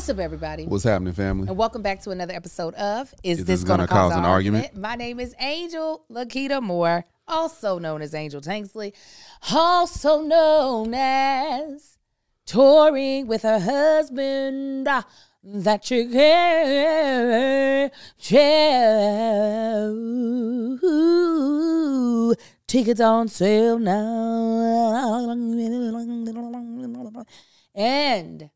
What's up, everybody? What's happening, family? And welcome back to another episode of Is This Gonna Cause an Argument? My name is Angel Lakita Moore, also known as Angel Tanksley, also known as touring with her husband. That you can tickets on sale now. And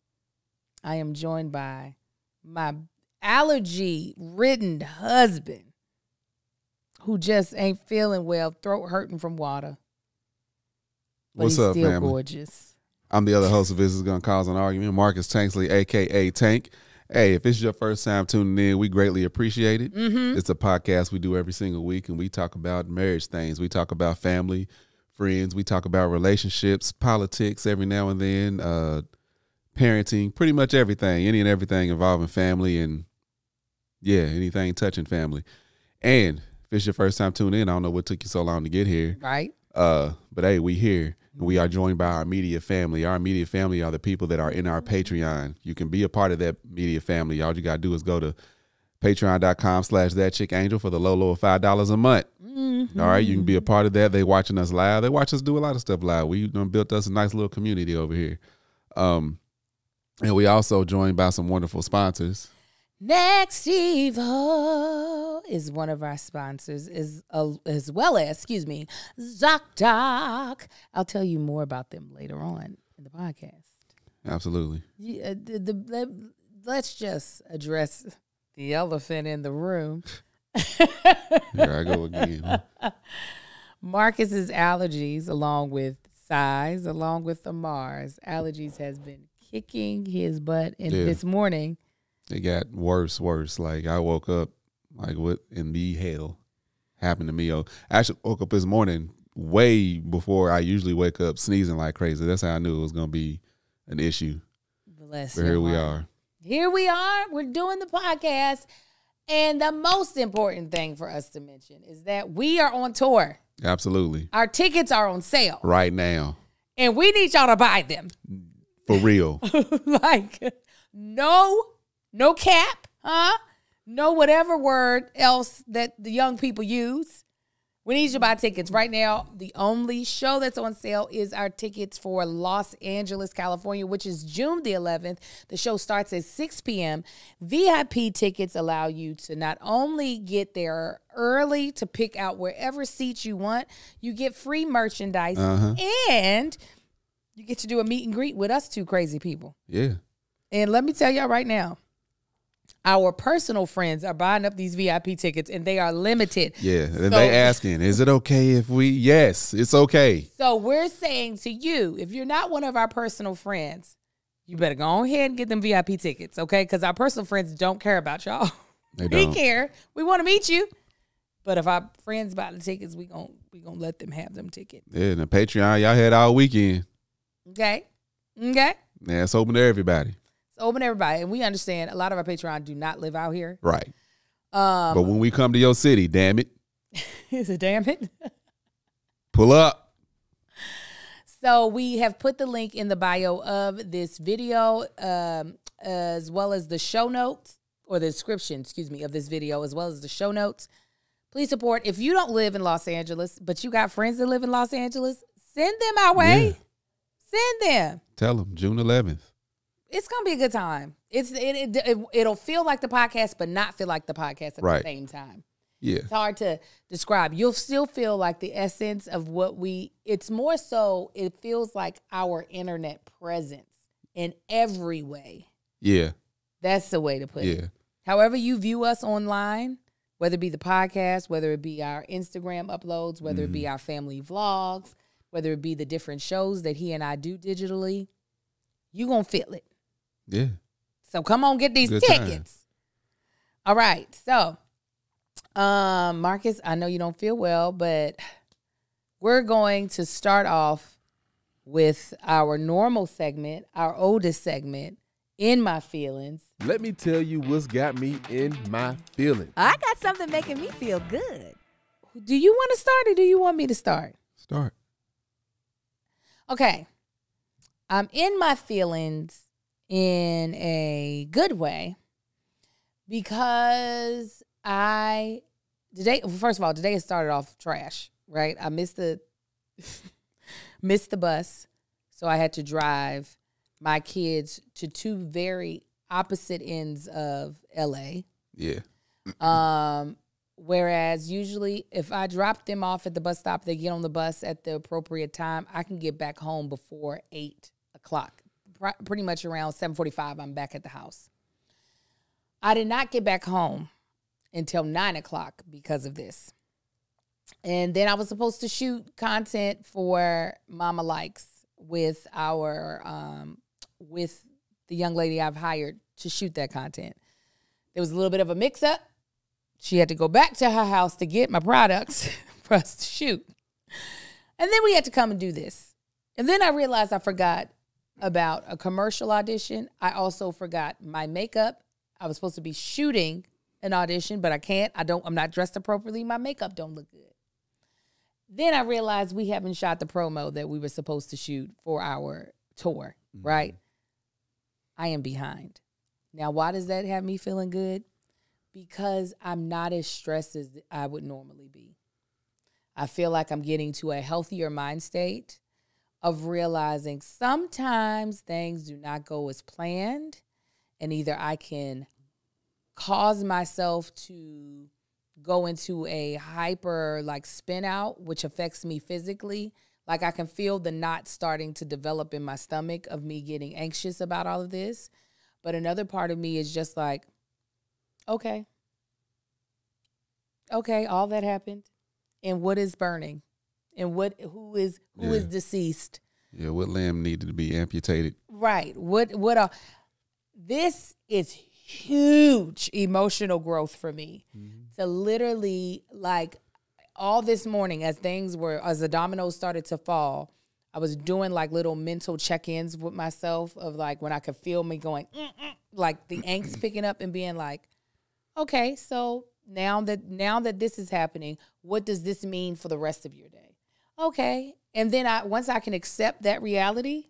I am joined by my allergy-ridden husband who just ain't feeling well, throat hurting from water. But What's he's up, still family? Gorgeous. I'm the other host of This Is Gonna Cause an Argument, Marcus Tanksley, a.k.a. Tank. Hey, if it's your first time tuning in, we greatly appreciate it. It's a podcast we do every single week, and we talk about marriage things. We talk about family, friends. We talk about relationships, politics every now and then, parenting, pretty much everything, any and everything involving family and, yeah, anything touching family. And if it's your first time tuning in, I don't know what took you so long to get here. Right. But, hey, we here. We are joined by our media family. Our media family are the people that are in our Patreon. You can be a part of that media family. All you got to do is go to patreon.com/thatchickangel for the low of $5 a month. All right, you can be a part of that. They watching us live. They watch us do a lot of stuff live. We done built us a nice little community over here. And we also joined by some wonderful sponsors. Next Evo is one of our sponsors, as well as, ZocDoc. I'll tell you more about them later on in the podcast. Absolutely. Yeah, let's just address the elephant in the room. Here I go again. Marcus's allergies, along with size, along with Amar's allergies, has been kicking his butt. And this morning, it got worse. Like, I woke up, like, what in the hell happened to me? I actually woke up this morning way before I usually wake up sneezing like crazy. That's how I knew it was going to be an issue. Bless but here we are. Here we are. We're doing the podcast. And the most important thing for us to mention is that we are on tour. Absolutely. Our tickets are on sale. Right now. And we need y'all to buy them. For real. Like, no cap, huh? No whatever word else that the young people use. We need you to buy tickets. Right now, the only show that's on sale is our tickets for Los Angeles, California, which is June the 11th. The show starts at 6 p.m. VIP tickets allow you to not only get there early to pick out wherever seats you want, you get free merchandise, and you get to do a meet and greet with us two crazy people. Yeah. And let me tell y'all right now, our personal friends are buying up these VIP tickets, and they are limited. Yeah, and they asking, is it okay if we? Yes, it's okay. So we're saying to you, if you're not one of our personal friends, you better go ahead and get them VIP tickets, okay? Because our personal friends don't care about y'all. They don't. We care. We want to meet you. But if our friends buy the tickets, we gonna let them have them tickets. Yeah, and the Patreon, y'all had all weekend. Okay. Yeah, it's open to everybody. Open everybody, and we understand a lot of our Patreon do not live out here. Right. But when we come to your city, damn it. Is it damn it? Pull up. So we have put the link in the bio of this video, as well as the show notes, or the description, of this video, as well as the show notes. Please support. If you don't live in Los Angeles, but you got friends that live in Los Angeles, send them our way. Yeah. Send them. Tell them, June 11th. It's going to be a good time. It'll feel like the podcast, but not feel like the podcast at the same time. Yeah. It's hard to describe. You'll still feel like the essence of it's more so, it feels like our internet presence in every way. Yeah. That's the way to put it. However you view us online, whether it be the podcast, whether it be our Instagram uploads, whether it be our family vlogs, whether it be the different shows that he and I do digitally, you're going to feel it. Yeah. So come on, get these tickets. All right. So, Marcus, I know you don't feel well, but we're going to start off with our normal segment, our oldest segment, In My Feelings. Let me tell you what's got me in my feelings. I got something making me feel good. Do you want to start or do you want me to start? Start. Okay. I'm in my feelings in a good way because first of all, today it started off trash, right? I missed the bus, so I had to drive my kids to two very opposite ends of LA. Yeah. Whereas usually if I drop them off at the bus stop, they get on the bus at the appropriate time, I can get back home before 8 o'clock. Pretty much around 7:45, I'm back at the house. I did not get back home until 9 o'clock because of this. And then I was supposed to shoot content for Mama Likes with with the young lady I've hired to shoot that content. There was a little bit of a mix-up. She had to go back to her house to get my products for us to shoot. And then we had to come and do this. And then I realized I forgot about a commercial audition. I also forgot my makeup. I was supposed to be shooting an audition, but I can't. I'm not dressed appropriately. My makeup don't look good. Then I realized we haven't shot the promo that we were supposed to shoot for our tour, right? I am behind. Now, why does that have me feeling good? Because I'm not as stressed as I would normally be. I feel like I'm getting to a healthier mind state of realizing sometimes things do not go as planned, and either I can cause myself to go into a hyper spin out, which affects me physically. Like I can feel the knot starting to develop in my stomach of me getting anxious about all of this. But another part of me is just like, okay, all that happened. And what is burning? And who is deceased? Yeah, what limb needed to be amputated? Right. This is huge emotional growth for me. To literally all this morning as the dominoes started to fall, I was doing little mental check-ins with myself of when I could feel me going, the angst picking up and being like, okay, so now that this is happening, what does this mean for the rest of your day? Okay. And then once I can accept that reality,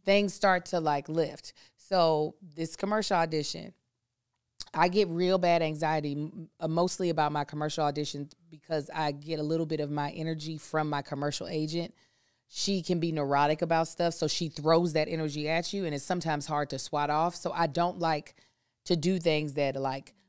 things start to lift. So this commercial audition, I get real bad anxiety, mostly about my commercial auditions because I get a little bit of my energy from my commercial agent. She can be neurotic about stuff, so she throws that energy at you, and it's sometimes hard to swat off. So I don't like to do things that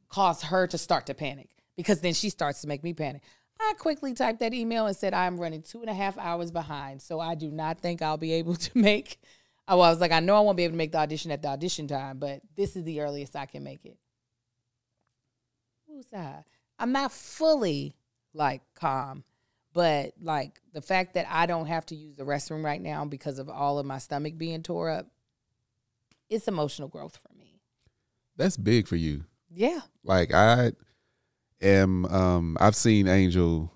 cause her to start to panic because then she starts to make me panic. I quickly typed that email and said, I'm running 2.5 hours behind, so I do not think I'll be able to make. I was like, I know I won't be able to make the audition at the audition time, but this is the earliest I can make it. I'm not fully calm, but the fact that I don't have to use the restroom right now because of all of my stomach being tore up, it's emotional growth for me. That's big for you. Yeah. I am, I've seen Angel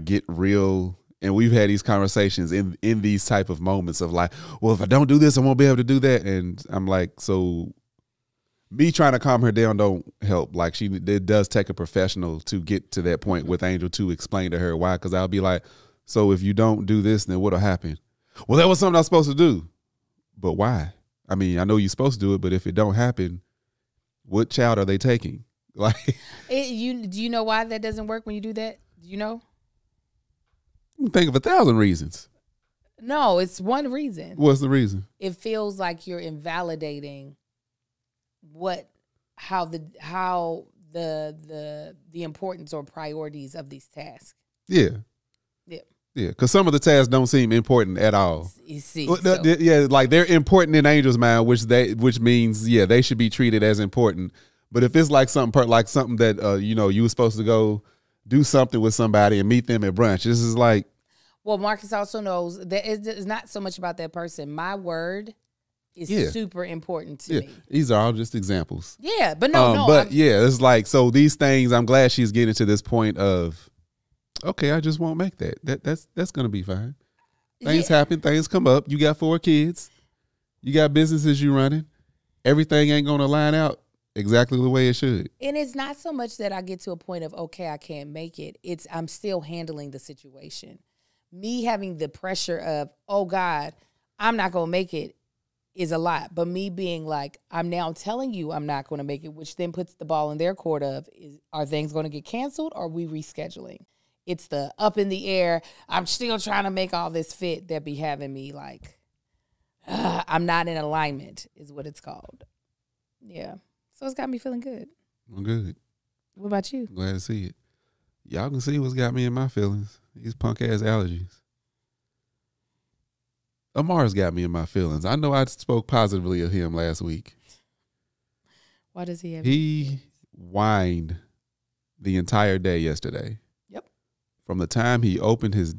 get real, and we've had these conversations in these type of moments of well, if I don't do this, I won't be able to do that. And I'm so me trying to calm her down don't help. It does take a professional to get to that point with Angel to explain to her why. Because I'll be like, so if you don't do this, then what'll happen? Well, that was something I was supposed to do. But why? I mean, I know you're supposed to do it, but if it don't happen, what child are they taking? Do you know why that doesn't work when you do that? Do you know? You can think of 1,000 reasons. No, it's one reason. What's the reason? It feels like you're invalidating how the importance or priorities of these tasks. Yeah. Yeah, because some of the tasks don't seem important at all. You see, yeah, they're important in Angel's mind, which means they should be treated as important. But if it's something something that you were supposed to go do something with somebody and meet them at brunch, this is well, Marcus also knows that it's not so much about that person. My word is super important to me. These are all just examples. Yeah, but no. But it's so these things. I'm glad she's getting to this point of, okay, I just won't make that. That's gonna be fine. Things happen. Things come up. You got 4 kids. You got businesses you running. Everything ain't gonna line out exactly the way it should. And it's not so much that I get to a point of, okay, I can't make it. It's I'm still handling the situation. Me having the pressure of, oh God, I'm not gonna make it, is a lot. But me being like, I'm now telling you I'm not going to make it, which then puts the ball in their court of, are things going to get canceled or are we rescheduling? It's the up in the air, I'm still trying to make all this fit that be having me like, I'm not in alignment is what it's called. Yeah. So it's got me feeling good. I'm good. What about you? Glad to see it. Y'all can see what's got me in my feelings. These punk-ass allergies. Amar's got me in my feelings. I know I spoke positively of him last week. Why does he have? He whined the entire day yesterday. Yep. From the time he opened his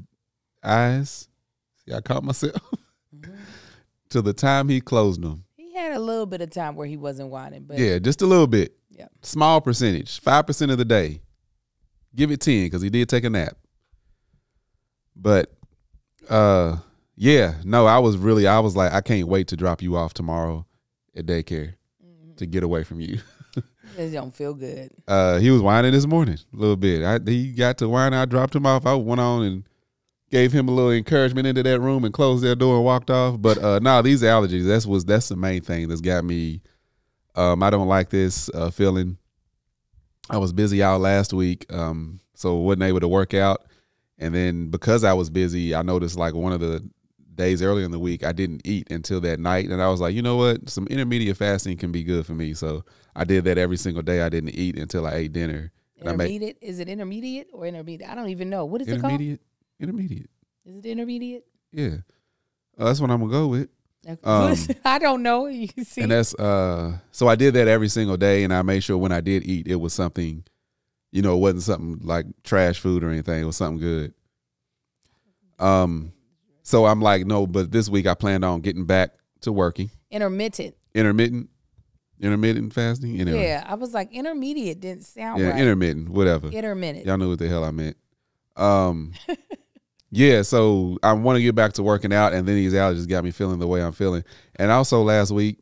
eyes, see, I caught myself, to the time he closed them. He had a little bit of time where he wasn't whining, but Yeah, just a little bit. yeah. Small percentage, 5% of the day. Give it 10 because he did take a nap. But, yeah, no, I was like, I can't wait to drop you off tomorrow at daycare to get away from you. It don't feel good. He was whining this morning a little bit. He got to whine. I dropped him off. I went on and gave him a little encouragement into that room and closed that door and walked off. But these allergies, that's the main thing that's got me. I don't like this feeling. I was busy out last week, so wasn't able to work out. And then because I was busy, I noticed like one of the days earlier in the week, I didn't eat until that night. And I was like, you know what? Some intermediate fasting can be good for me. So I did that every single day. I didn't eat until I ate dinner. Intermediate? Is it intermediate or intermediate? I don't even know. What is it called? Intermediate. Is it intermediate? Yeah. That's what I'm going to go with. Okay. I don't know. You see. And that's, so I did that every single day. And I made sure when I did eat, it was something, it wasn't something like trash food or anything. It was something good. So I'm like, no, but this week I planned on getting back to working. Intermittent fasting. Yeah, I was like, intermediate didn't sound right. Intermittent, whatever. Intermittent. Y'all know what the hell I meant. Yeah, so I want to get back to working out, and then these allergies got me feeling the way I'm feeling. And also last week,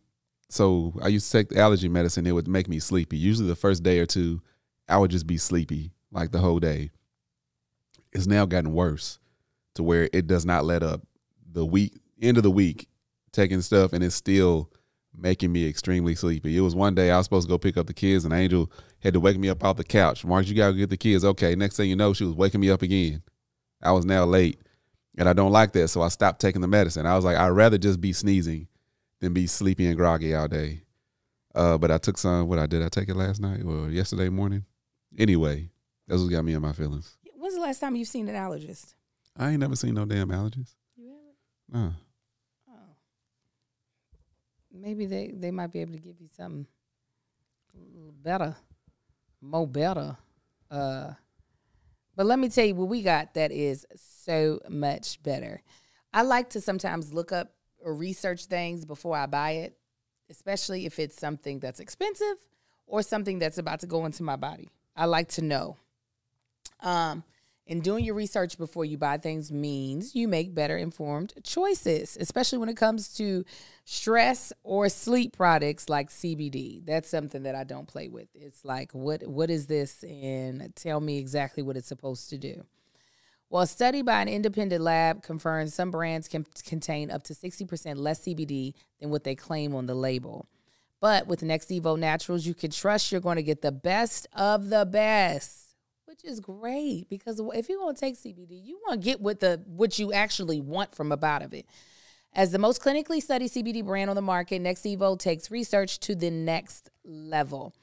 so I used to take the allergy medicine. It would make me sleepy. Usually the first day or two, I would just be sleepy like the whole day. It's now gotten worse to where it does not let up. The end of the week, taking stuff, and it's still making me extremely sleepy. It was one day I was supposed to go pick up the kids, and Angel had to wake me up off the couch. Mark, you got to get the kids. Okay, next thing you know, she was waking me up again. I was now late, and I don't like that, so I stopped taking the medicine. I was like, I'd rather just be sneezing than be sleepy and groggy all day. But I took some. I take it last night or yesterday morning? Anyway, that's what got me in my feelings. When's the last time you've seen an allergist? I ain't never seen no damn allergies. You haven't? No. Oh. Maybe they might be able to give you something better, more better. But let me tell you what we got that is so much better. I like to sometimes look up or research things before I buy it, especially if it's something that's expensive or something that's about to go into my body. I like to know. And doing your research before you buy things means you make better informed choices, especially when it comes to stress or sleep products like CBD. That's something that I don't play with. It's like, what is this? And tell me exactly what it's supposed to do. Well, a study by an independent lab confirms some brands can contain up to 60% less CBD than what they claim on the label. But with Next Evo Naturals, you can trust you're going to get the best of the best. Which is great, because if you're going to take CBD, you want to get what you actually want from about of it. As the most clinically studied CBD brand on the market, Next Evo takes research to the next level.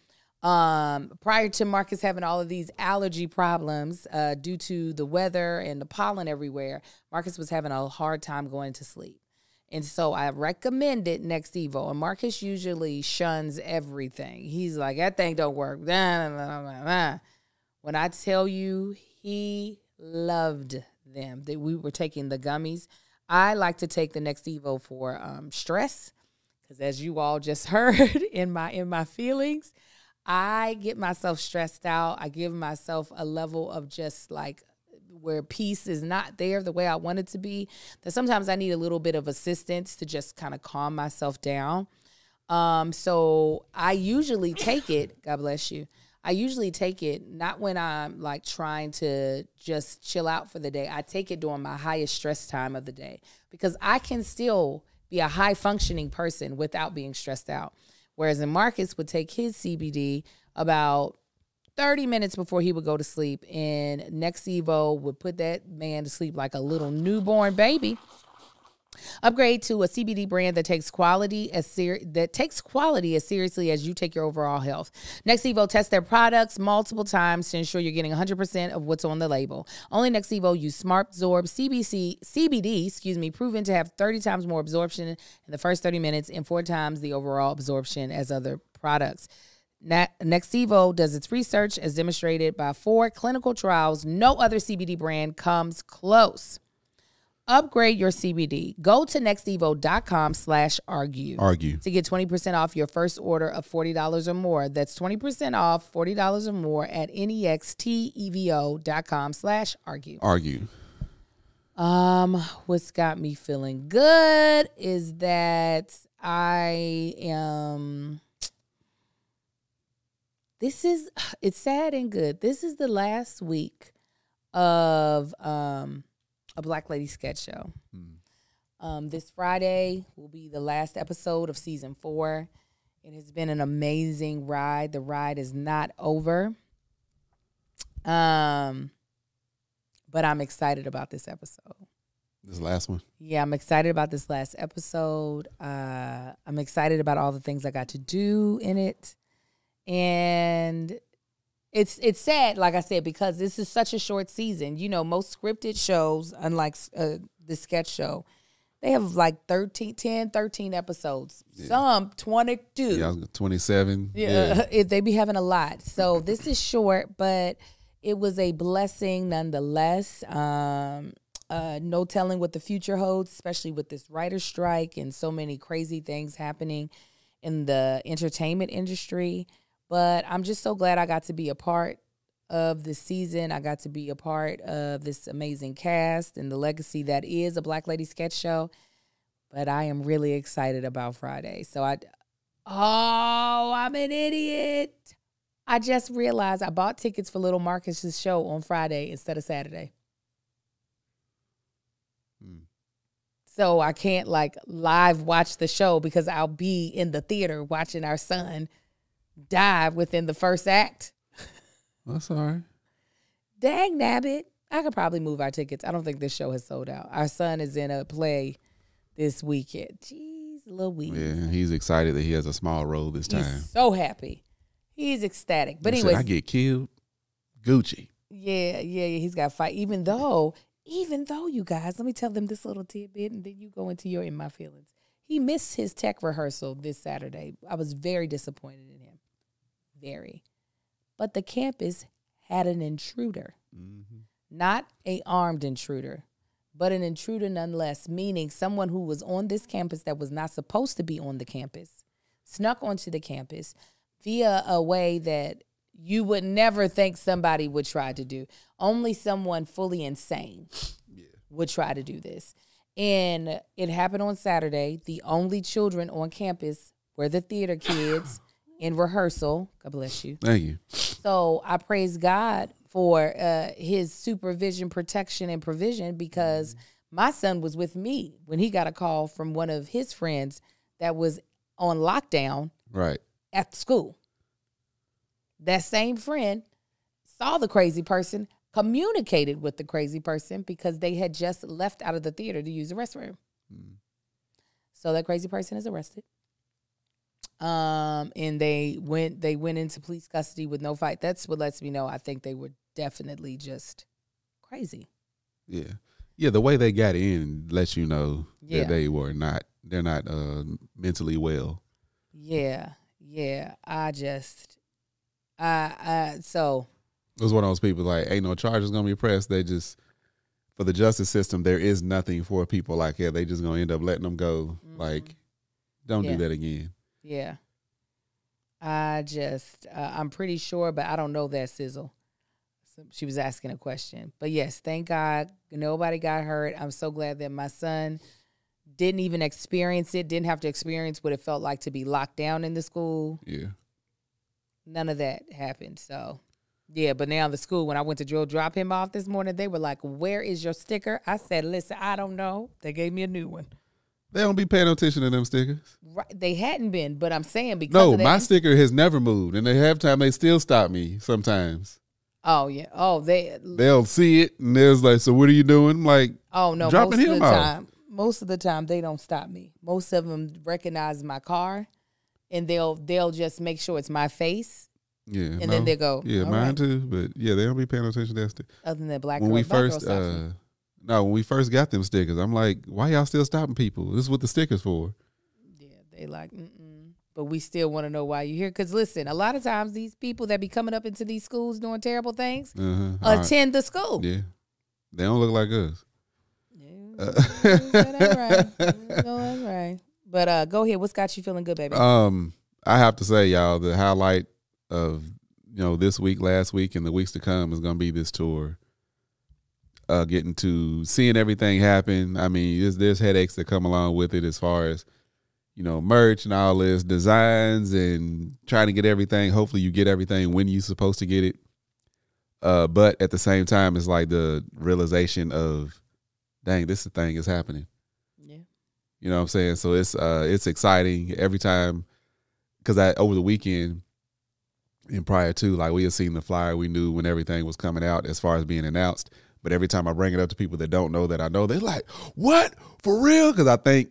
Prior to Marcus having all of these allergy problems due to the weather and the pollen everywhere, Marcus was having a hard time going to sleep. And so I recommended Next Evo. And Marcus usually shuns everything. He's like, that thing don't work. Nah, nah, nah, nah. When I tell you he loved them, that we were taking the gummies. I like to take the Next Evo for stress, because as you all just heard in my feelings, I get myself stressed out. I give myself a level of just like where peace is not there the way I want it to be, that sometimes I need a little bit of assistance to just kind of calm myself down. So I usually take it, God bless you, I usually take it not when I'm like trying to just chill out for the day. I take it during my highest stress time of the day, because I can still be a high functioning person without being stressed out. Whereas in Marcus would take his CBD about 30 minutes before he would go to sleep, and Nexivo would put that man to sleep like a little newborn baby. Upgrade to a CBD brand that takes quality as seriously as you take your overall health. Nexivo tests their products multiple times to ensure you're getting 100% of what's on the label. Only Nexivo use SmartZorb CBD, proven to have 30 times more absorption in the first 30 minutes and 4 times the overall absorption as other products. Nexivo does its research as demonstrated by 4 clinical trials. No other CBD brand comes close. Upgrade your CBD. Go to nexivo.com/argue. To get 20% off your first order of $40 or more. That's 20% off $40 or more at nextevo.com/argue. What's got me feeling good is that it's sad and good. This is the last week of a Black Lady Sketch Show. This Friday will be the last episode of season 4. It has been an amazing ride. The ride is not over. But I'm excited about this episode. This last one? Yeah, I'm excited about this last episode. I'm excited about all the things I got to do in it. And it's sad, like I said, because this is such a short season. You know, most scripted shows, unlike the sketch show, they have like 13 episodes. Yeah. Some 22. Yeah, 27. Yeah. They be having a lot. So this is short, but it was a blessing nonetheless. No telling what the future holds, especially with this writer's strike and so many crazy things happening in the entertainment industry. But I'm just so glad I got to be a part of this season. I got to be a part of this amazing cast and the legacy that is a Black Lady Sketch Show. But I am really excited about Friday. So I'm an idiot. I just realized I bought tickets for Little Marcus's show on Friday instead of Saturday. So I can't live watch the show because I'll be in the theater watching our son die within the first act. That's all right. Dang nabbit. I could probably move our tickets. I don't think this show has sold out. Our son is in a play this weekend. Jeez, little week. Yeah, he's excited that he has a small role this time. He's so happy. He's ecstatic. But anyway, I get killed. Gucci. Yeah. He's got to fight. Even though, you guys, let me tell them this little tidbit and then you go into your In My Feelings. He missed his tech rehearsal this Saturday. I was very disappointed in him. Very. But the campus had an intruder. Mm-hmm. Not an armed intruder, but an intruder nonetheless, meaning someone who was on this campus that was not supposed to be on the campus, snuck onto the campus via a way that you would never think somebody would try to do. Only someone fully insane would try to do this. And it happened on Saturday. The only children on campus were the theater kids in rehearsal. God bless you. Thank you. So I praise God for his supervision, protection, and provision, because my son was with me when he got a call from one of his friends that was on lockdown at school. That same friend saw the crazy person, communicated with the crazy person because they had just left out of the theater to use the restroom. So that crazy person is arrested. And they went into police custody with no fight. That's what lets me know I think they were definitely just crazy. Yeah. Yeah, the way they got in lets you know that they're not mentally well. Yeah. So it was one of those people like, ain't no charges gonna be pressed. They just, for the justice system, there is nothing for people like that. They just gonna end up letting them go. Mm-hmm. Like, don't do that again. Yeah. I'm pretty sure, but I don't know that sizzle. So she was asking a question. But yes, thank God nobody got hurt. I'm so glad that my son didn't even experience it, didn't have to experience what it felt like to be locked down in the school. Yeah. None of that happened. So, yeah, but now the school, when I went to drop him off this morning, they were like, where is your sticker? I said, listen, I don't know. They gave me a new one. They don't be paying attention to them stickers. Right, they hadn't been, but I'm saying because No, of that, my sticker has never moved, and they have time they still stop me sometimes. Oh yeah. Oh, They'll see it, and there's like, so what are you doing? I'm like, oh no. dropping him off. Most of the time, they don't stop me. Most of them recognize my car, and they'll just make sure it's my face. Yeah, and then they go. Yeah, all mine right. too. But yeah, they don't be paying attention to that sticker. Other than that, black When girl, we black girl first, stops me. when we first got them stickers, I'm like, why y'all still stopping people? This is what the stickers for. Yeah, they like, but we still want to know why you're here. Because listen, a lot of times these people that be coming up into these schools doing terrible things attend the school. Yeah, they don't look like us. That's right. But go ahead. What's got you feeling good, baby? I have to say, y'all, the highlight of this week, last week, and the weeks to come is going to be this tour. Getting to seeing everything happen. I mean, there's headaches that come along with it as far as merch and all this, designs and trying to get everything. Hopefully, you get everything when you're supposed to get it. But at the same time, it's like the realization of, dang, this thing is happening. Yeah. You know what I'm saying? So it's exciting every time, because over the weekend and prior to, like, we had seen the flyer, we knew when everything was coming out as far as being announced. But every time I bring it up to people that don't know that I know, they're like, what? For real? Because I think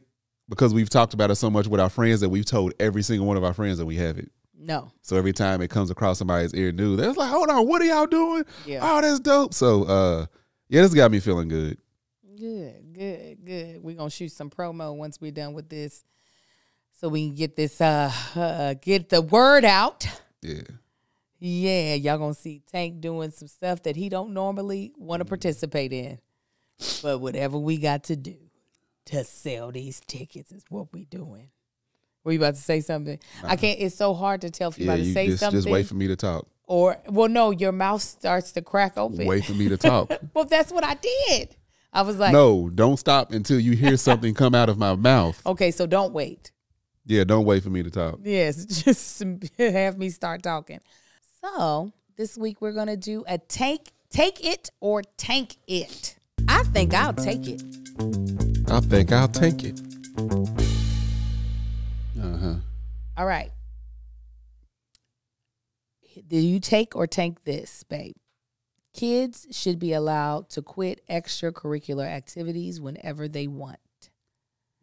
because we've talked about it so much with our friends that we've told every single one of our friends that we have it. No. So every time it comes across somebody's ear new, they're like, hold on, what are y'all doing? Yeah. Oh, that's dope. So, yeah, this got me feeling good. Good. We're going to shoot some promo once we're done with this so we can get this, get the word out. Yeah. Yeah, y'all going to see Tank doing some stuff that he don't normally want to participate in. But whatever we got to do to sell these tickets is what we doing. Were you about to say something? I can't. It's so hard to tell if you're about to say something. Just wait for me to talk. Or, well, no, your mouth starts to crack open. Wait for me to talk. Well, that's what I did. I was like, no, don't stop until you hear something come out of my mouth. Okay, so don't wait. Yeah, don't wait for me to talk. Yes, just have me start talking. So this week we're going to do a take it or tank it. I think I'll take it. I think I'll take it. All right. Do you take or tank this, babe? Kids should be allowed to quit extracurricular activities whenever they want.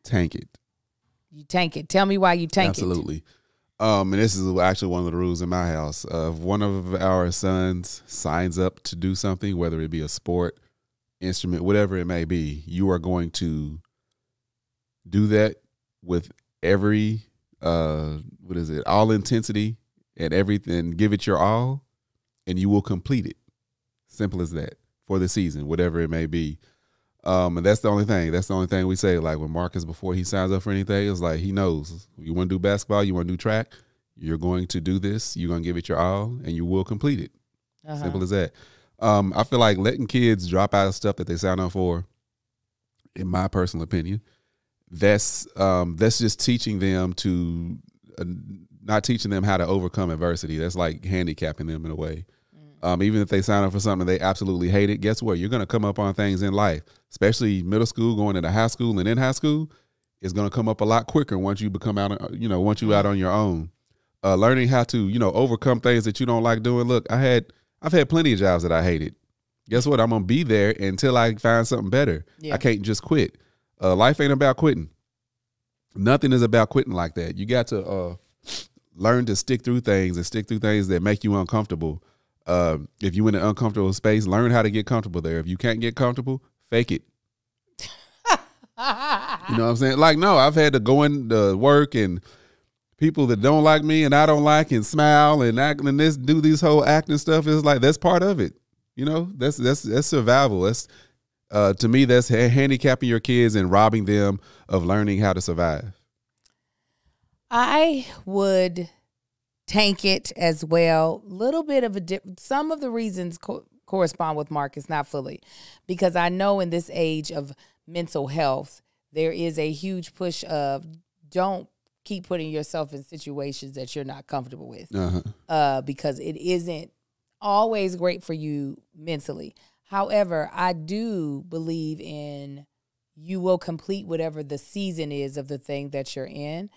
Tank it. You tank it. Tell me why you tank Absolutely. And this is actually one of the rules in my house. If one of our sons signs up to do something, whether it be a sport, instrument, whatever it may be, you are going to do that with every, all intensity and everything. Give it your all, and you will complete it. Simple as that for the season, whatever it may be. And that's the only thing. That's the only thing we say. Like when Marcus, before he signs up for anything, it's like he knows. You want to do basketball, you want to do track, you're going to do this. You're going to give it your all, and you will complete it. Simple as that. I feel like letting kids drop out of stuff that they sign up for, in my personal opinion, that's just teaching them to not teaching them how to overcome adversity. That's like handicapping them in a way. Even if they sign up for something and they absolutely hate it, guess what? You're going to come up on things in life, especially middle school, going into high school and in high school. It's going to come up a lot quicker once you become out, once you out on your own. Learning how to, overcome things that you don't like doing. Look, I've had plenty of jobs that I hated. Guess what? I'm going to be there until I find something better. Yeah. I can't just quit. Life ain't about quitting. Nothing is about quitting like that. You got to learn to stick through things that make you uncomfortable. If you're in an uncomfortable space, learn how to get comfortable there. If you can't get comfortable, fake it. You know what I'm saying? Like, no, I've had to go into work and people that don't like me and I don't like and smile and act and do these whole acting stuff. It's like, that's part of it. That's survival. That's, to me, that's handicapping your kids and robbing them of learning how to survive. I would tank it as well. Little bit of some of the reasons correspond with Marcus, not fully, because I know in this age of mental health, there is a huge push of don't keep putting yourself in situations that you're not comfortable with, because it isn't always great for you mentally. However, I do believe in you will complete whatever the season is of the thing that you're in.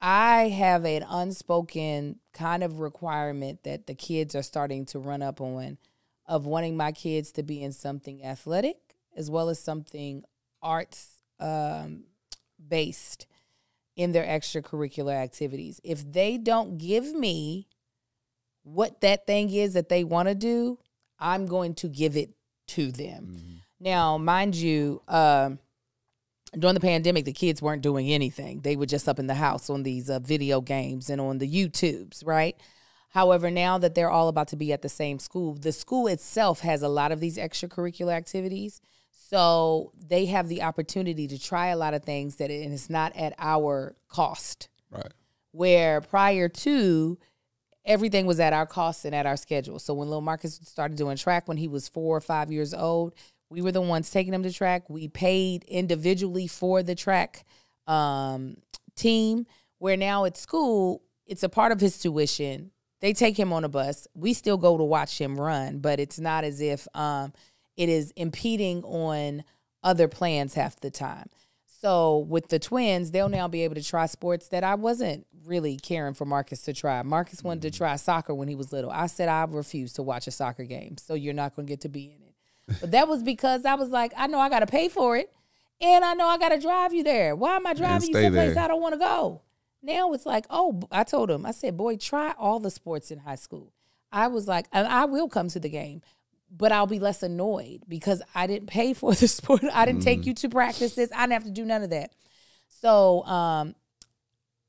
I have an unspoken kind of requirement that the kids are starting to run up on of wanting my kids to be in something athletic as well as something arts based in their extracurricular activities. If they don't give me what that thing is that they want to do, I'm going to give it to them. Mm-hmm. Now, mind you, during the pandemic, the kids weren't doing anything. They were just up in the house on these video games and on the YouTubes, right? However, now that they're all about to be at the same school, the school itself has a lot of these extracurricular activities. So they have the opportunity to try a lot of things and it's not at our cost. Right. Where prior to, everything was at our cost and at our schedule. So when Lil Marcus started doing track when he was 4 or 5 years old, we were the ones taking him to track. We paid individually for the track team, where now at school, it's a part of his tuition. They take him on a bus. We still go to watch him run, but it's not as if it is impeding on other plans half the time. So with the twins, they'll now be able to try sports that I wasn't really caring for Marcus to try. Marcus wanted to try soccer when he was little. I said, I refuse to watch a soccer game, so you're not going to get to be in it. But that was because I was like, I know I got to pay for it, and I know I got to drive you there. Why am I driving you someplace I don't want to go? Now it's like, oh, I told him, I said, boy, try all the sports in high school. I was like, and I will come to the game, but I'll be less annoyed because I didn't pay for the sport. I didn't take you to practice this. I didn't have to do none of that. So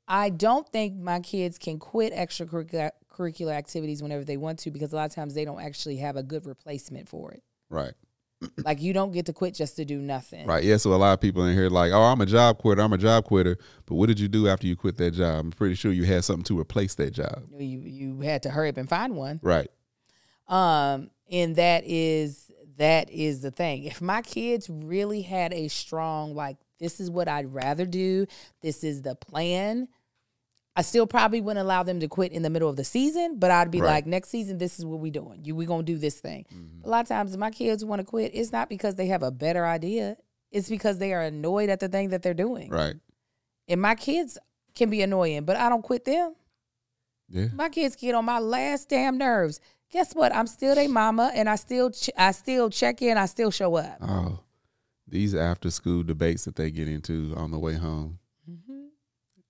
I don't think my kids can quit extracurricular activities whenever they want to, because a lot of times they don't actually have a good replacement for it. Right. Like, you don't get to quit just to do nothing. Right. Yeah. So a lot of people in here like, oh, I'm a job quitter. But what did you do after you quit that job? I'm pretty sure you had something to replace that job. You had to hurry up and find one. Right. And that is the thing. If my kids really had a strong, like, this is what I'd rather do, this is the plan, I still probably wouldn't allow them to quit in the middle of the season, but I'd be like, next season, this is what we're doing. We're going to do this thing. Mm-hmm. A lot of times my kids want to quit. It's not because they have a better idea. It's because they are annoyed at the thing that they're doing. Right. And my kids can be annoying, but I don't quit them. Yeah. My kids get on my last damn nerves. Guess what? I'm still their mama, and I still check in. I still show up. Oh, these after school debates that they get into on the way home. Mm-hmm.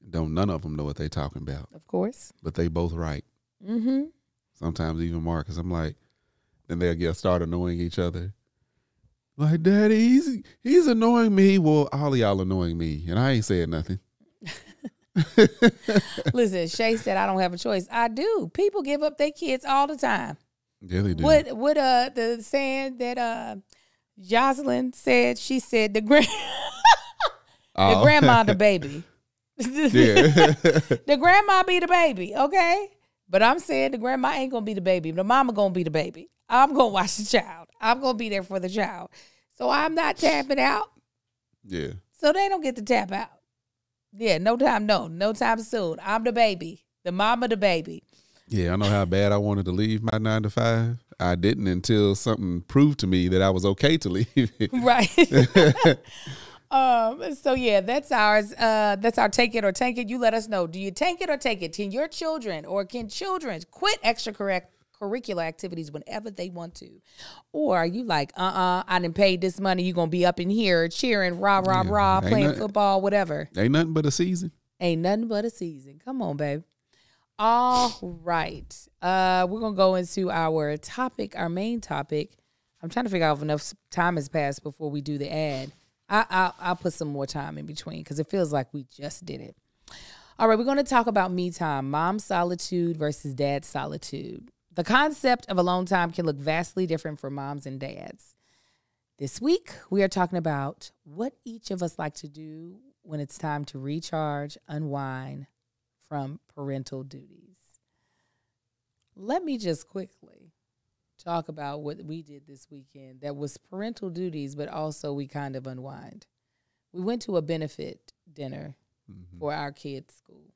Don't none of them know what they talking about. Of course. But they both right. Mm-hmm. Sometimes even Marcus, I'm like, then they'll start annoying each other. Like, Daddy, he's annoying me. Well, all of y'all annoying me, and I ain't saying nothing. Listen, Shay said I don't have a choice. I do. People give up their kids all the time. Yeah, they do. What the saying that Jocelyn said? She said the grandma the baby. The grandma be the baby, okay? But I'm saying the grandma ain't gonna be the baby. The mama gonna be the baby. I'm gonna watch the child. I'm gonna be there for the child. So I'm not tapping out. Yeah. So they don't get to tap out. Yeah, no time soon. I'm the baby. The mama the baby. Yeah, I know how bad I wanted to leave my 9 to 5. I didn't until something proved to me that I was okay to leave it. Right. So yeah, that's ours. That's our take it or tank it. You let us know. Do you tank it or take it? Can your children or can children quit extracurricular activities whenever they want to? Or are you like, I done paid this money. You're going to be up in here cheering, rah, playing football, whatever. Ain't nothing but a season. Ain't nothing but a season. Come on, babe. All right. We're going to go into our topic, our main topic. I'm trying to figure out if enough time has passed before we do the ad. I'll put some more time in between because it feels like we just did it. All right, we're going to talk about me time, mom solitude versus dad solitude. The concept of alone time can look vastly different for moms and dads. This week, we are talking about what each of us like to do when it's time to recharge, unwind from parental duties. Let me just quickly talk about what we did this weekend that was parental duties, but also we kind of unwind. We went to a benefit dinner for our kids' school.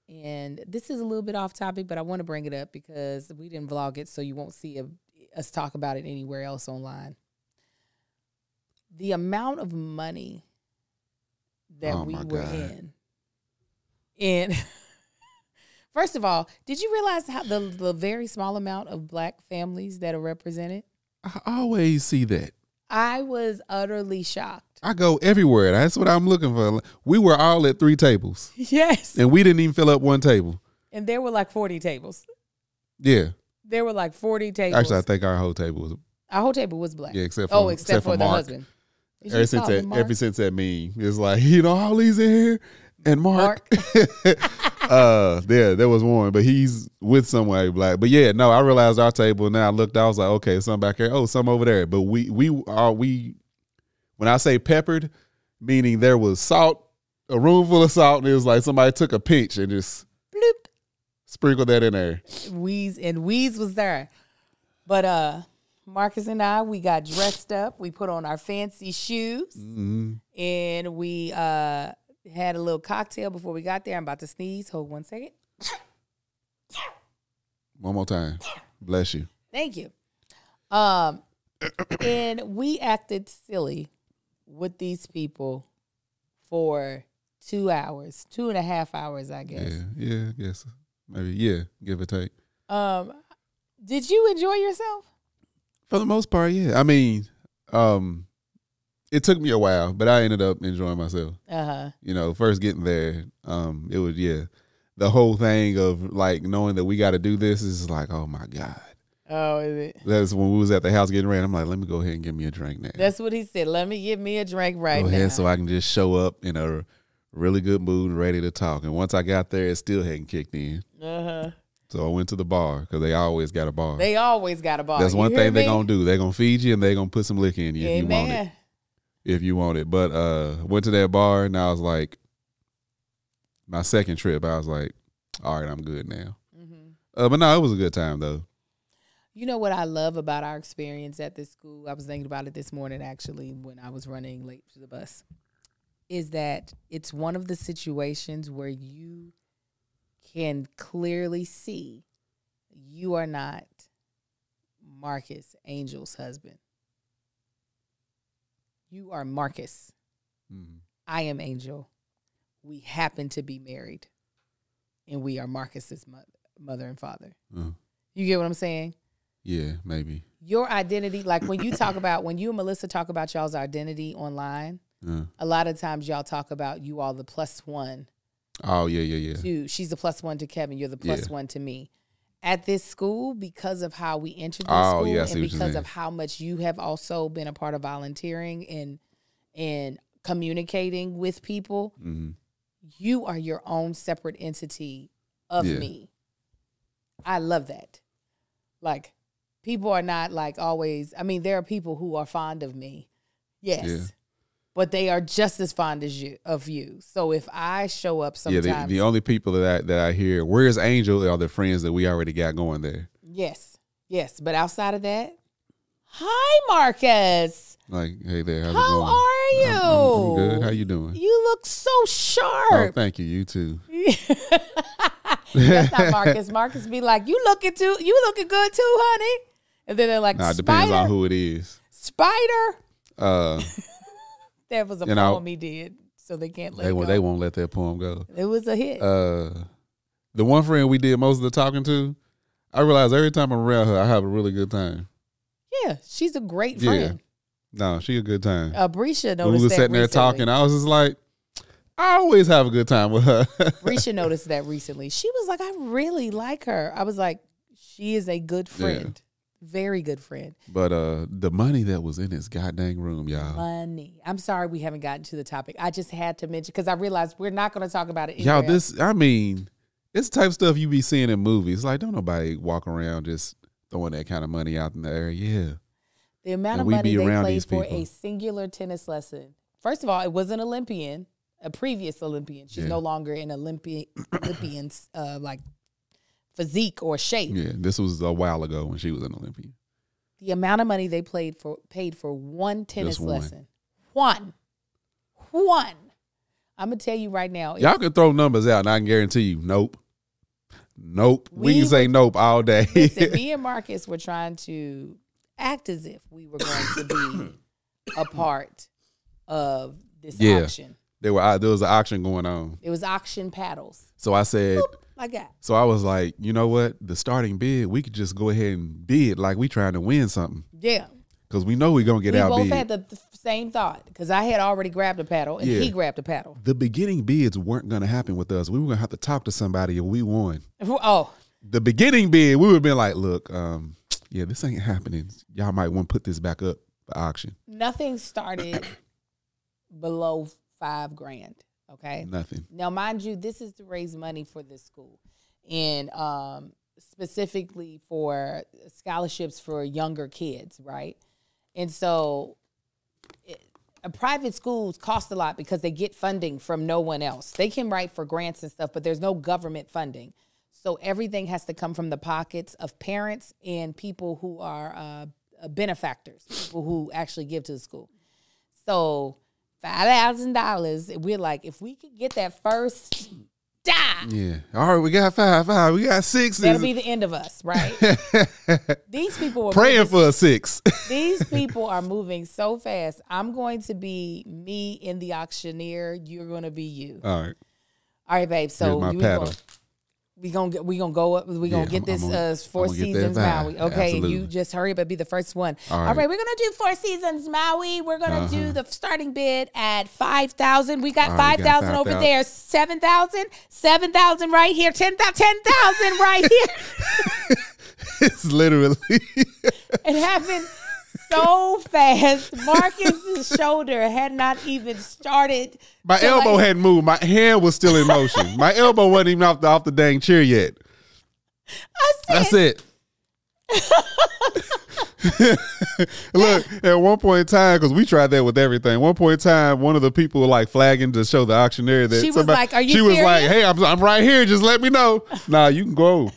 And this is a little bit off topic, but I want to bring it up because we didn't vlog it, so you won't see us talk about it anywhere else online. the amount of money that Oh, we my were God. in. And first of all, did you realize how the very small amount of black families that are represented? I always see that. I was utterly shocked. I go everywhere. That's what I'm looking for. We were all at 3 tables, Yes. and we didn't even fill up 1 table. And there were like 40 tables. Yeah. There were like 40 tables. Actually, I think our whole table was, Our whole table was black. yeah, except for except for the Mark. husband. Did you call him Mark? Ever since that meme, it's like, all these in here, and Mark. There was one, but he's with somebody black. But yeah, no, I realized our table, and then I looked, I was like, okay, some back here, some over there. But we when I say peppered, meaning there was salt, a room full of salt, and it was like somebody took a pinch and just Bloop. sprinkled that in there. Weeze was there. But Marcus and I, we got dressed up. We put on our fancy shoes. Mm-hmm. And we had a little cocktail before we got there. I'm about to sneeze. Hold 1 second. One more time. Bless you. Thank you. And we acted silly with these people for 2 hours, 2.5 hours, I guess. Yeah, I guess. Maybe, give or take. Did you enjoy yourself? For the most part, yeah. I mean, it took me a while, but I ended up enjoying myself. First getting there, it was, the whole thing of like knowing that we got to do this is like, oh my God. Oh, is it? That's when we was at the house getting ready. I'm like, let me go ahead and get me a drink now. That's what he said. Let me get me a drink right Go now. ahead so I can just show up in a really good mood and ready to talk. And once I got there, it still hadn't kicked in. So I went to the bar because they always got a bar. They always got a bar. That's one You thing hear they're me? going to do. They're going to feed you and they're going to put some liquor in you if you want it. Amen. If you want it. But went to that bar and I was like, my second trip, I was like, all right, I'm good now. But no, it was a good time though. You know what I love about our experience at this school? I was thinking about it this morning, actually, when I was running late to the bus, is that it's one of the situations where you can clearly see you are not Marcus Angel's husband. You are Marcus. I am Angel. We happen to be married, and we are Marcus's mother and father. You get what I'm saying? Yeah, maybe. Your identity, like when you and Melissa talk about y'all's identity online, a lot of times y'all talk about you all the +1. Oh, yeah. She's the +1 to Kevin. You're the +1 to me. At this school, because of how we entered the school and because of how much you have also been a part of volunteering and communicating with people, you are your own separate entity of me. I love that. Like, people are not like always, I mean, there are people who are fond of me. Yes. Yeah. But they are just as fond as you. So if I show up sometimes. Yeah, the only people that I hear, where's Angel, are the friends that we already got going there. Yes. But outside of that, hi, Marcus. Like, hey there, how's it How going? are you? I'm good. How you doing? You look so Oh, sharp. thank you. You too. That's not Marcus. Marcus be like, you looking good too, honey. And then they're like, Nah, it depends on who it is. Spider. That was a poem he did, so they can't let it go. They won't let that poem go. It was a hit. The one friend we did most of the talking to, I realize every time I'm around her, I have a really good time. Yeah, she's a great friend. No, she a good time. Brescia noticed when we was sitting there talking, I was just like, I always have a good time with her. Brescia noticed that recently. She was like, I really like her. I was like, she is a good friend. Very good friend. But the money that was in this goddamn room, y'all. Money. I'm sorry we haven't gotten to the topic. I just had to mention because I realized we're not going to talk about it. Y'all, it's the type of stuff you be seeing in movies. Like, don't nobody walk around just throwing that kind of money out in the air. Yeah. The amount of money they played for a singular tennis lesson. First of all, it was an Olympian, a previous Olympian. She's no longer an Olympian's like physique or shape. Yeah, this was a while ago when she was an Olympian. The amount of money they paid for one tennis lesson. One. I'm gonna tell you right now. Y'all can throw numbers out, and I can guarantee you, nope. We can say nope all day. Listen, me and Marcus were trying to act as if we were going to be a part of this Yeah. auction. There was an auction going on. It was auction paddles. So I said, Like that. so I was like, you know what? The starting bid, we could just go ahead and bid like we trying to win something. Yeah. Because we know we're going to get We outbid. both had the same thought because I had already grabbed a paddle and Yeah. he grabbed a paddle. The beginning bids weren't going to happen with us. We were going to have to talk to somebody if we won. Oh, The beginning bid, we would have been like, look, yeah, this ain't happening. Y'all might want to put this back up for auction. nothing started below $5,000. Okay. Nothing. Now, mind you, this is to raise money for this school and specifically for scholarships for younger kids, right? And so private schools cost a lot because they get funding from no one else. They can write for grants and stuff, but there's no government funding. So everything has to come from the pockets of parents and people who are benefactors, people who actually give to the school. So $5,000, we're like, if we could get that first dime, Yeah. All right, we got five. We got six. that'll be the end of us, right? These people were Praying moving, for a six. these people are moving so fast. I'm going to be me in the auctioneer. You're going to be you. All right. All right, babe. So Here's my paddle. we gonna go up. We gonna Yeah, get this I'm Four gonna get that Seasons vibe. Maui. Okay, Absolutely. you just hurry up and be the first one. All All right. right, we're gonna do Four Seasons Maui. We're gonna do the starting bid at 5,000. We got All right, we got 5,000 over 5,000. there. 7,000, 7,000 right here. 10,000 right here. It's literally. It happened so fast. Marcus's shoulder had not even started. My to, elbow like, hadn't moved. My hand was still in motion. My elbow wasn't even off the dang chair yet. I said, That's it. Look, at one point in time, because we tried that with everything. One point in time, one of the people were like flagging to show the auctioneer that She was like, "Are you She was like, serious?" "Hey, I'm right here. Just let me know." Nah, you can go.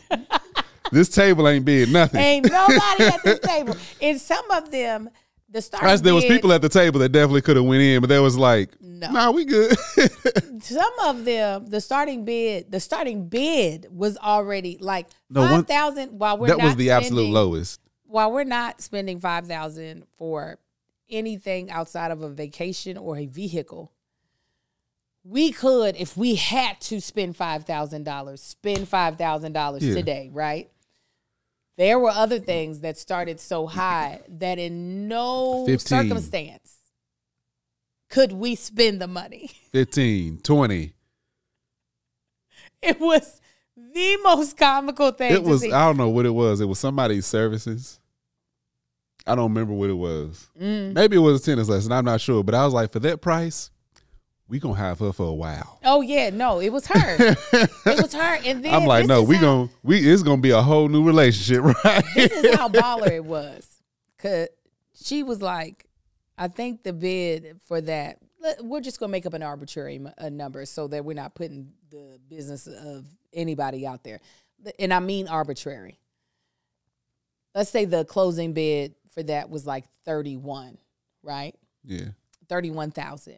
This table ain't bid nothing. ain't nobody at this table. And some of them, the starting There was bid, people at the table that definitely could have went in, but there was like, No. nah, we good. some of them, the starting bid was already like No, one- 5,000. While we're that not was the absolute spending- lowest. While we're not spending 5,000 for anything outside of a vacation or a vehicle, we could, if we had to spend $5,000, spend $5,000 Yeah. today, right? There were other things that started so high that in no 15. circumstance could we spend the money. 15, 20. It was the most comical thing It to was, see. I don't know what it was. It was somebody's services. I don't remember what it was. Maybe it was a tennis lesson. I'm not sure. But I was like, for that price, we going to have her for a while. Oh yeah, no, it was her. It was her. And then I'm like, this no, is how- it's going to be a whole new relationship, right? This is how baller it was. Cause she was like, I think the bid for that, we're just gonna make up an arbitrary number so that we're not putting the business of anybody out there. And I mean arbitrary. Let's say the closing bid for that was like 31, right? Yeah. 31,000.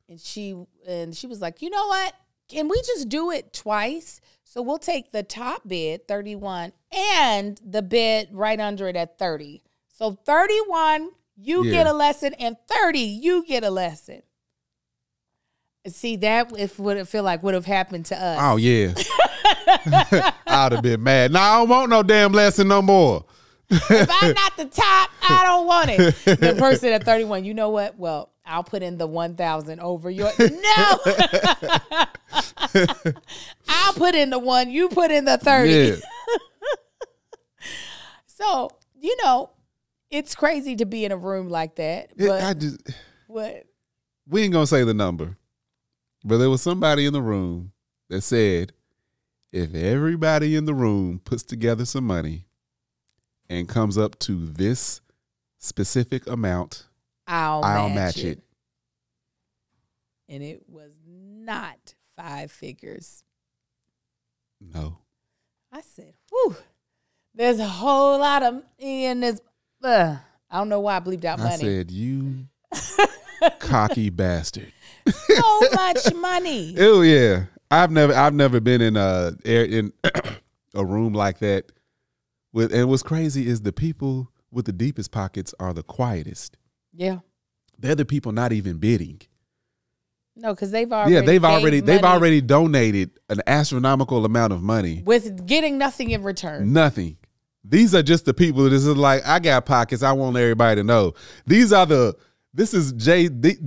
And she was like, you know what? Can we just do it twice? So we'll take the top bid, 31, and the bid right under it at 30. So 31, you Yeah. get a lesson, and 30, you get a lesson. See, that if would it feel like would have happened to us. Oh, yeah. I'd have been mad. No, I don't want no damn lesson no more. If I'm not the top, I don't want it. The person at 31, you know what? Well, I'll put in the 1,000 over your. No. I'll put in the 1, you put in the 30. Yeah. So, you know, it's crazy to be in a room like that. But what? We ain't going to say the number. But there was somebody in the room that said, if everybody in the room puts together some money and comes up to this specific amount, I'll match it. And it was not 5 figures. No. I said, whew, there's a whole lot of in this. I don't know why I bleeped out money. I said, you cocky bastard. So much money. Oh yeah. I've never been in a room like that. And what's crazy is the people with the deepest pockets are the quietest. Yeah. they're the people not even bidding. No, because they've already they've already donated an astronomical amount of money with getting nothing in return. Nothing. These are just the people that is like, I got pockets. I want everybody to know. The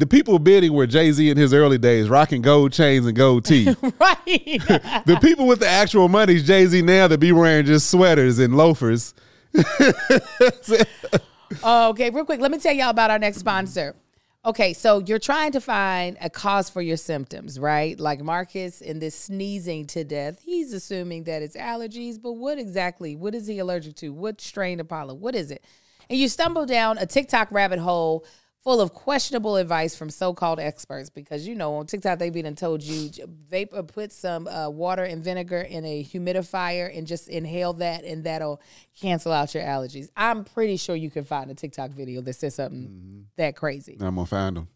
people bidding were Jay-Z in his early days, rocking gold chains and gold teeth. Right. The people with the actual money is Jay-Z now that be wearing just sweaters and loafers. Okay, real quick, let me tell y'all about our next sponsor. Okay, so you're trying to find a cause for your symptoms, right? Like Marcus in this sneezing to death, he's assuming that it's allergies, but what is he allergic to? What strain of pollen? What is it? And you stumble down a TikTok rabbit hole full of questionable advice from so-called experts because, you know, on TikTok, they've even told you put some water and vinegar in a humidifier and just inhale that, and that'll cancel out your allergies. I'm pretty sure you can find a TikTok video that says something that crazy. I'm going to find them.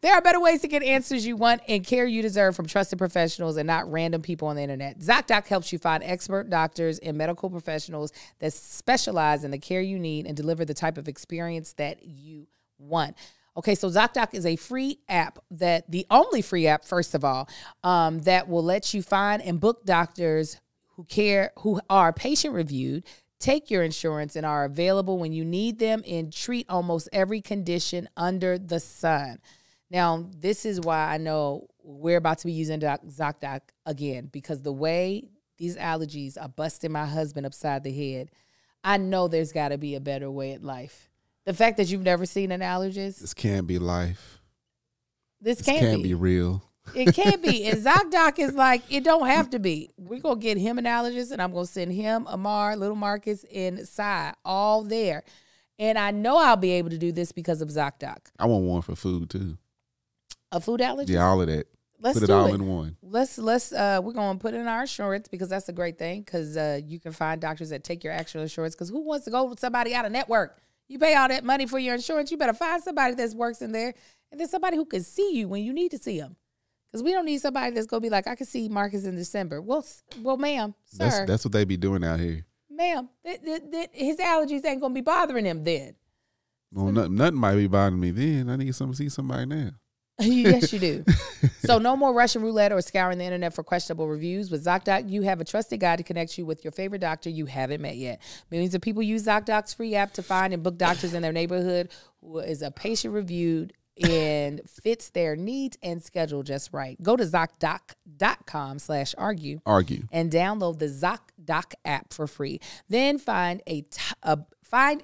There are better ways to get answers you want and care you deserve from trusted professionals and not random people on the internet. ZocDoc helps you find expert doctors and medical professionals that specialize in the care you need and deliver the type of experience that you want. Okay, so ZocDoc is a free app the only free app, first of all, that will let you find and book doctors who are patient reviewed, take your insurance, and are available when you need them and treat almost every condition under the sun. Now, this is why I know we're about to be using ZocDoc again, because the way these allergies are busting my husband upside the head, I know there's got to be a better way at life. The fact that you've never seen an allergist. This can't be life. This can't be real. It can't be. And ZocDoc is like, it don't have to be. We're going to get him an allergist, and I'm going to send him, Amar, little Marcus, and Sai all there. And I know I'll be able to do this because of ZocDoc. I want one for food, too. A food allergy? Yeah, all of that. Let's put it do all it. in one. We're going to put in our insurance because that's a great thing, because you can find doctors that take your actual insurance, because who wants to go with somebody out of network? You pay all that money for your insurance. You better find somebody that works in there, and then somebody who can see you when you need to see them. Because we don't need somebody that's going to be like, I can see Marcus in December. Well, ma'am, sir. That's what they be doing out here. Ma'am, his allergies ain't going to be bothering him then. Well, nothing might be bothering me then. I need to see somebody now. Yes, you do. So no more Russian roulette or scouring the internet for questionable reviews. With ZocDoc, you have a trusted guide to connect you with your favorite doctor you haven't met yet. Millions of people use ZocDoc's free app to find and book doctors in their neighborhood who is a patient-reviewed and fits their needs and schedule just right. Go to ZocDoc.com/argue and download the ZocDoc app for free. Then find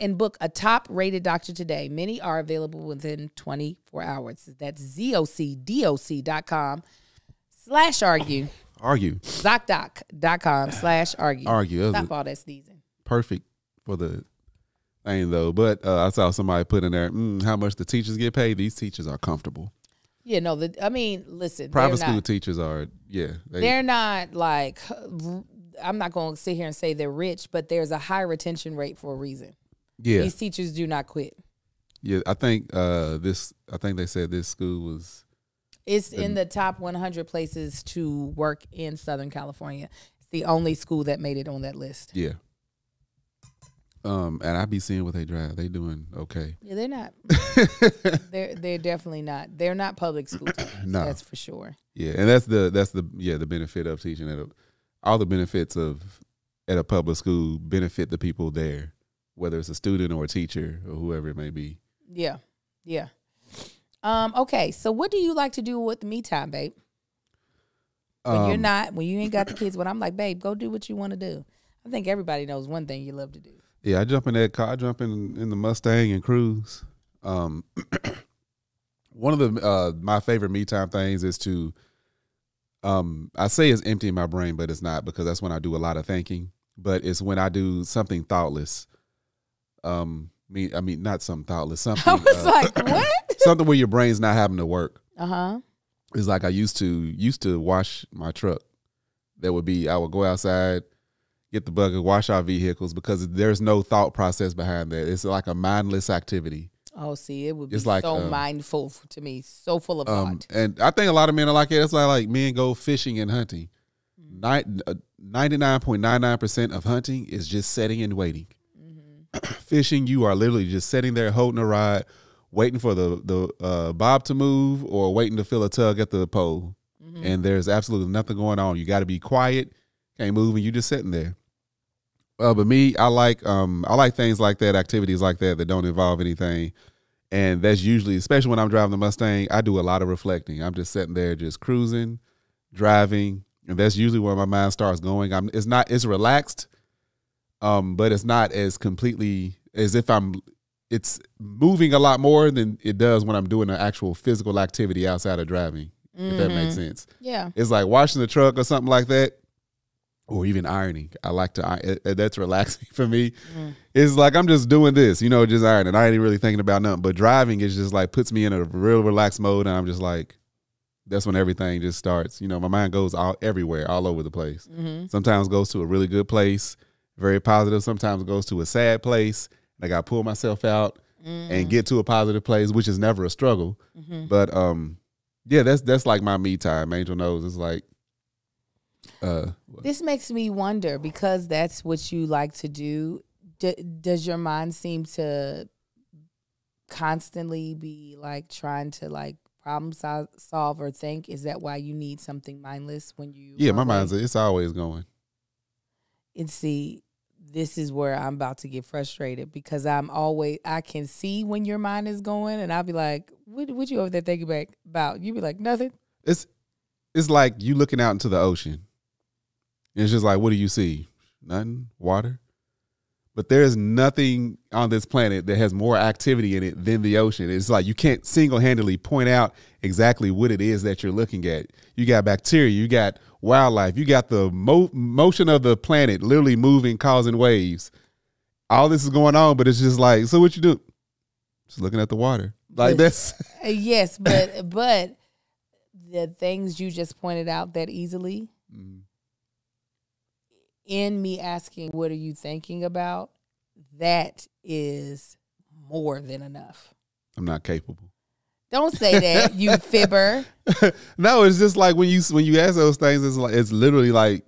and book a top-rated doctor today. Many are available within 24 hours. That's ZocDoc.com/argue. ZocDoc.com/argue. Argue. Stop all that sneezing. Perfect for the thing, though. But I saw somebody put in there, how much the teachers get paid. These teachers are comfortable. Yeah, no, listen. Private school teachers are, they're not like, I'm not going to sit here and say they're rich, but there's a high retention rate for a reason. Yeah. These teachers do not quit. Yeah, I think they said this school was. It's in the top 100 places to work in Southern California. It's the only school that made it on that list. Yeah. And I be seeing what they drive. They doing okay. Yeah, they're not. they're definitely not. They're not public school teachers. No. That's for sure. Yeah, and that's the benefit of teaching. All the benefits at a public school benefit the people there, whether it's a student or a teacher or whoever it may be. Yeah, yeah. Okay, so what do you like to do with me time, babe? When you ain't got the kids, when I'm like, babe, go do what you want to do. I think everybody knows one thing you love to do. Yeah, I jump in that car. I jump in the Mustang and cruise. One of the my favorite me time things is to, I say it's emptying my brain, but it's not, because that's when I do a lot of thinking. But it's when I do something thoughtless. Not something thoughtless. Something. I was like, what? Something where your brain's not having to work. Uh-huh. It's like I used to wash my truck. I would go outside, get the bucket, wash our vehicles, because there's no thought process behind that. It's like a mindless activity. Oh, see, it would be like, so mindful to me, so full of thought. And I think a lot of men are like it. It's like men go fishing and hunting. 99.99% of hunting is just setting and waiting. Mm-hmm. Fishing, you are literally just sitting there holding a rod, waiting for the bob to move or waiting to feel a tug at the pole. And there's absolutely nothing going on. You got to be quiet, can't move, and you just sitting there. But me, I like things like that, activities like that don't involve anything. And that's usually, especially when I'm driving the Mustang, I do a lot of reflecting. I'm just sitting there just cruising, driving, and that's usually where my mind starts going. It's relaxed, but it's not as completely as if it's moving a lot more than it does when I'm doing an actual physical activity outside of driving, if that makes sense. Yeah. It's like washing the truck or something like that, or even ironing. I like to iron. That's relaxing for me. It's like I'm just doing this, just ironing. I ain't even really thinking about nothing. But driving is just like puts me in a real relaxed mode, and I'm just like, that's when everything just starts. My mind goes everywhere, all over the place. Sometimes goes to a really good place, very positive. Sometimes it goes to a sad place. And I got to pull myself out and get to a positive place, which is never a struggle. But yeah, that's like my me time. Angel knows it's like. This makes me wonder, because that's what you like to do. Does your mind seem to constantly be like trying to like problem solve or think? Is that why you need something mindless when you? Yeah, my mind's it's always going. And see, this is where I'm about to get frustrated, because I can see when your mind is going, and I'll be like, what you over there thinking about? You be like, nothing. It's like you looking out into the ocean. It's just like, what do you see? Nothing. Water. But there's nothing on this planet that has more activity in it than the ocean. It's like you can't single-handedly point out exactly what it is that you're looking at. You got bacteria. You got wildlife. You got the motion of the planet literally moving, causing waves. All this is going on, but it's just like, so what you do? Just looking at the water. Like this. Yes, but the things you just pointed out that easily, in me asking, what are you thinking about? That is more than enough. I'm not capable. Don't say that, you fibber. No, it's just like when you ask those things, it's literally like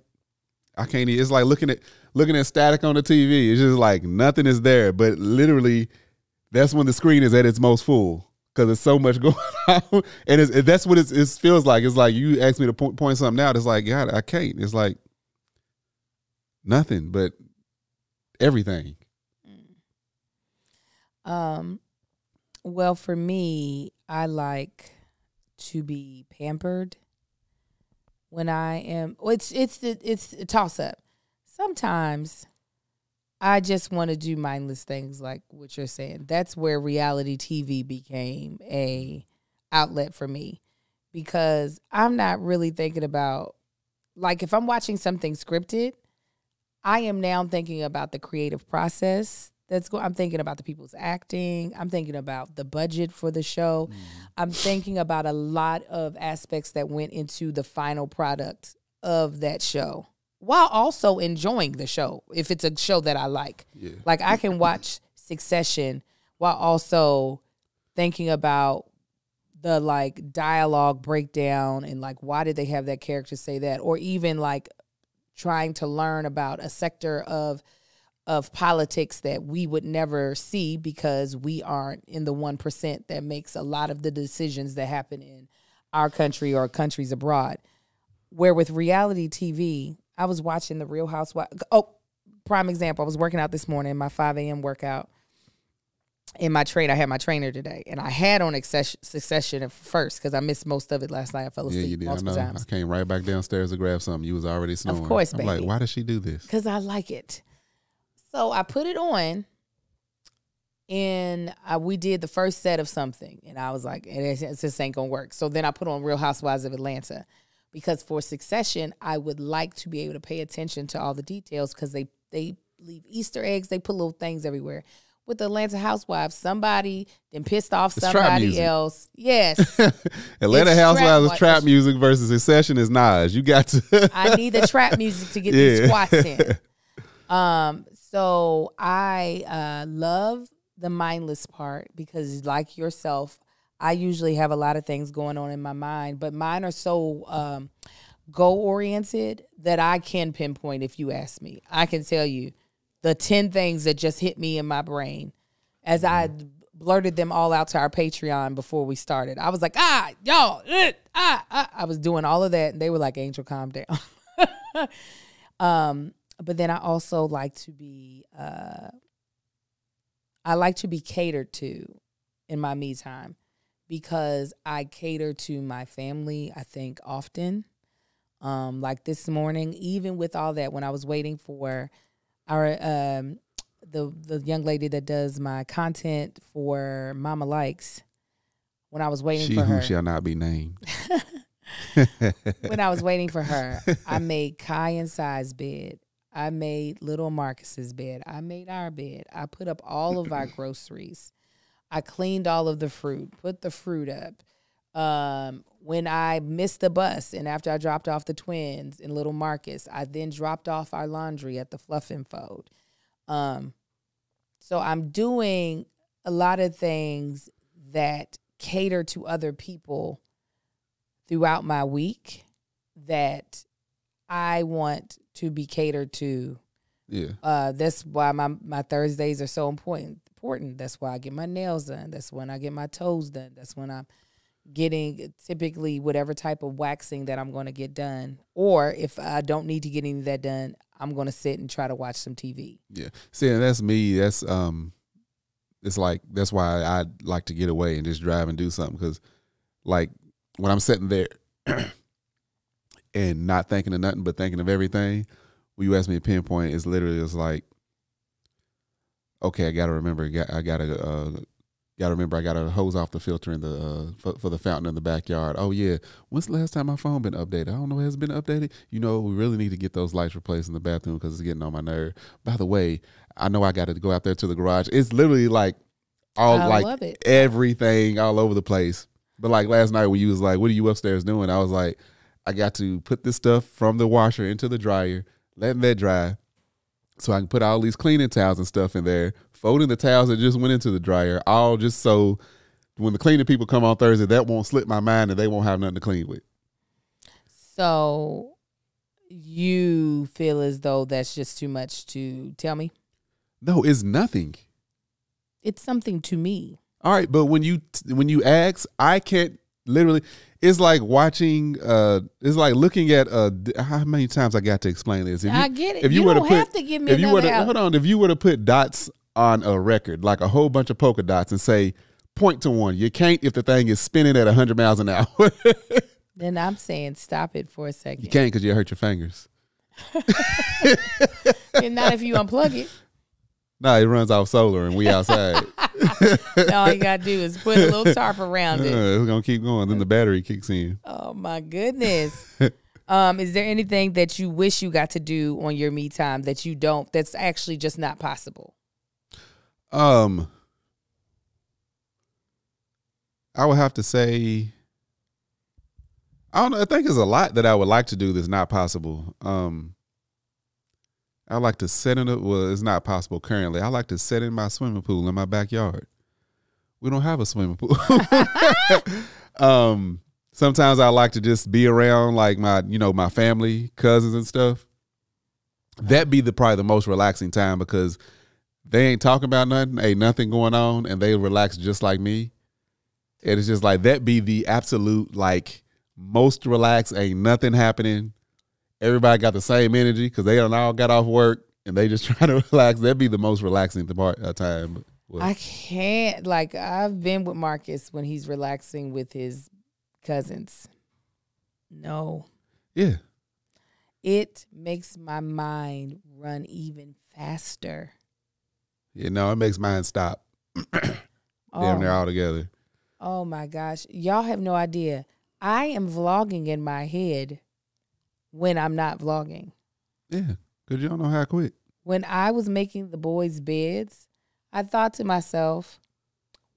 I can't. It's like looking at static on the TV. It's just like nothing is there, but literally, that's when the screen is at its most full because there's so much going on, and that's what it feels like. It's like you ask me to point something out. It's like, God, I can't. It's like nothing but everything. Well, for me, I like to be pampered when I am. It's a toss up. Sometimes I just want to do mindless things like what you're saying. That's where reality TV became a outlet for me, because I'm not really thinking about, like, if I'm watching something scripted, I am now thinking about the creative process. I'm thinking about the people's acting. I'm thinking about the budget for the show. I'm thinking about a lot of aspects that went into the final product of that show, while also enjoying the show, if it's a show that I like. Yeah. Like, I can watch Succession while also thinking about the, like, dialogue breakdown and, like, why did they have that character say that? Or even, like, trying to learn about a sector of politics that we would never see because we aren't in the 1% that makes a lot of the decisions that happen in our country or countries abroad. Where with reality TV, I was watching The Real Housewives. Oh, prime example, I was working out this morning, my 5 a.m. workout. In my I had my trainer today, and I had on Succession at first because I missed most of it last night. I fell asleep multiple times. I came right back downstairs to grab something. You was already snoring. Of course, baby. I'm like, why does she do this? Because I like it. So I put it on, and we did the first set of something, and I was like, it just ain't going to work. So then I put on Real Housewives of Atlanta, because for Succession, I would like to be able to pay attention to all the details, because they leave Easter eggs, they put little things everywhere. With the Atlanta Housewives, somebody then pissed off somebody else. Yes. Atlanta Housewives is trap music versus Succession is Nas. You got to. I need the trap music to get these squats in. So I love the mindless part, because like yourself, I usually have a lot of things going on in my mind, but mine are so goal-oriented that I can pinpoint if you ask me. I can tell you the 10 things that just hit me in my brain as I blurted them all out to our Patreon before we started. I was like, y'all, I was doing all of that, and they were like, Angel, calm down. But then I also like to be, catered to in my me time, because I cater to my family, I think, often. Like this morning, even with all that, when I was waiting for our the young lady that does my content for Mama Likes, when I was waiting for her. She who shall not be named. When I was waiting for her, I made Kai and Sai's bed. I made little Marcus's bed. I made our bed. I put up all of our groceries. I cleaned all of the fruit, put the fruit up. When I missed the bus and after I dropped off the twins and little Marcus, I then dropped off our laundry at the Fluff and Fold. So I'm doing a lot of things that cater to other people throughout my week that I want to be catered to. Yeah. That's why my Thursdays are so important. That's why I get my nails done. That's when I get my toes done. That's when I'm getting typically whatever type of waxing that I'm going to get done. Or if I don't need to get any of that done, I'm going to sit and try to watch some TV. Yeah. See, and that's me. That's it's like, that's why I like to get away and just drive and do something. Because like when I'm sitting there and not thinking of nothing but thinking of everything, when you ask me to pinpoint, it's literally just like, okay, I gotta remember. I gotta hose off the filter in the for the fountain in the backyard. Oh yeah, when's the last time my phone been updated? I don't know. Has it been updated? You know, we really need to get those lights replaced in the bathroom because it's getting on my nerve. By the way, I know I got to go out there to the garage. It's literally like everything all over the place. But like last night when you was like, "What are you upstairs doing?" I was like, I got to put this stuff from the washer into the dryer, letting that dry, so I can put all these cleaning towels and stuff in there, folding the towels that just went into the dryer, all just so when the cleaning people come on Thursday, that won't slip my mind and they won't have nothing to clean with. So you feel as though that's just too much to tell me? No, it's nothing. It's something to me. All right, but when you ask, I can't literally. It's like watching. It's like looking at. How many times I got to explain this? I get it. If you don't have to give me another. Hold on. If you were to put dots on a record, like a whole bunch of polka dots, and say point to one, you can't if the thing is spinning at 100 miles an hour. Then I'm saying stop it for a second. You can't because you hurt your fingers. And not if you unplug it. No, it runs off solar and we outside. All you got to do is put a little tarp around it. It's going to keep going. Then the battery kicks in. Oh, my goodness. Is there anything that you wish you got to do on your me time that you don't, that's actually just not possible? I would have to say, I don't know. I think there's a lot that I would like to do that's not possible. I like to sit it's not possible currently. I like to sit in my swimming pool in my backyard. We don't have a swimming pool. Sometimes I like to just be around like my family, cousins and stuff. That'd be probably the most relaxing time because they ain't talking about nothing, ain't nothing going on, and they relax just like me. And it's just like, that'd be the absolute like most relaxed, ain't nothing happening. Everybody got the same energy because they all got off work and they just trying to relax. That'd be the most relaxing time. Well, I can't. Like, I've been with Marcus when he's relaxing with his cousins. No. Yeah. It makes my mind run even faster. Yeah, no, it makes mine stop. Damn near all together. Oh, my gosh. Y'all have no idea. I am vlogging in my head when I'm not vlogging. Yeah, because you don't know how quick. When I was making the boys' beds, I thought to myself,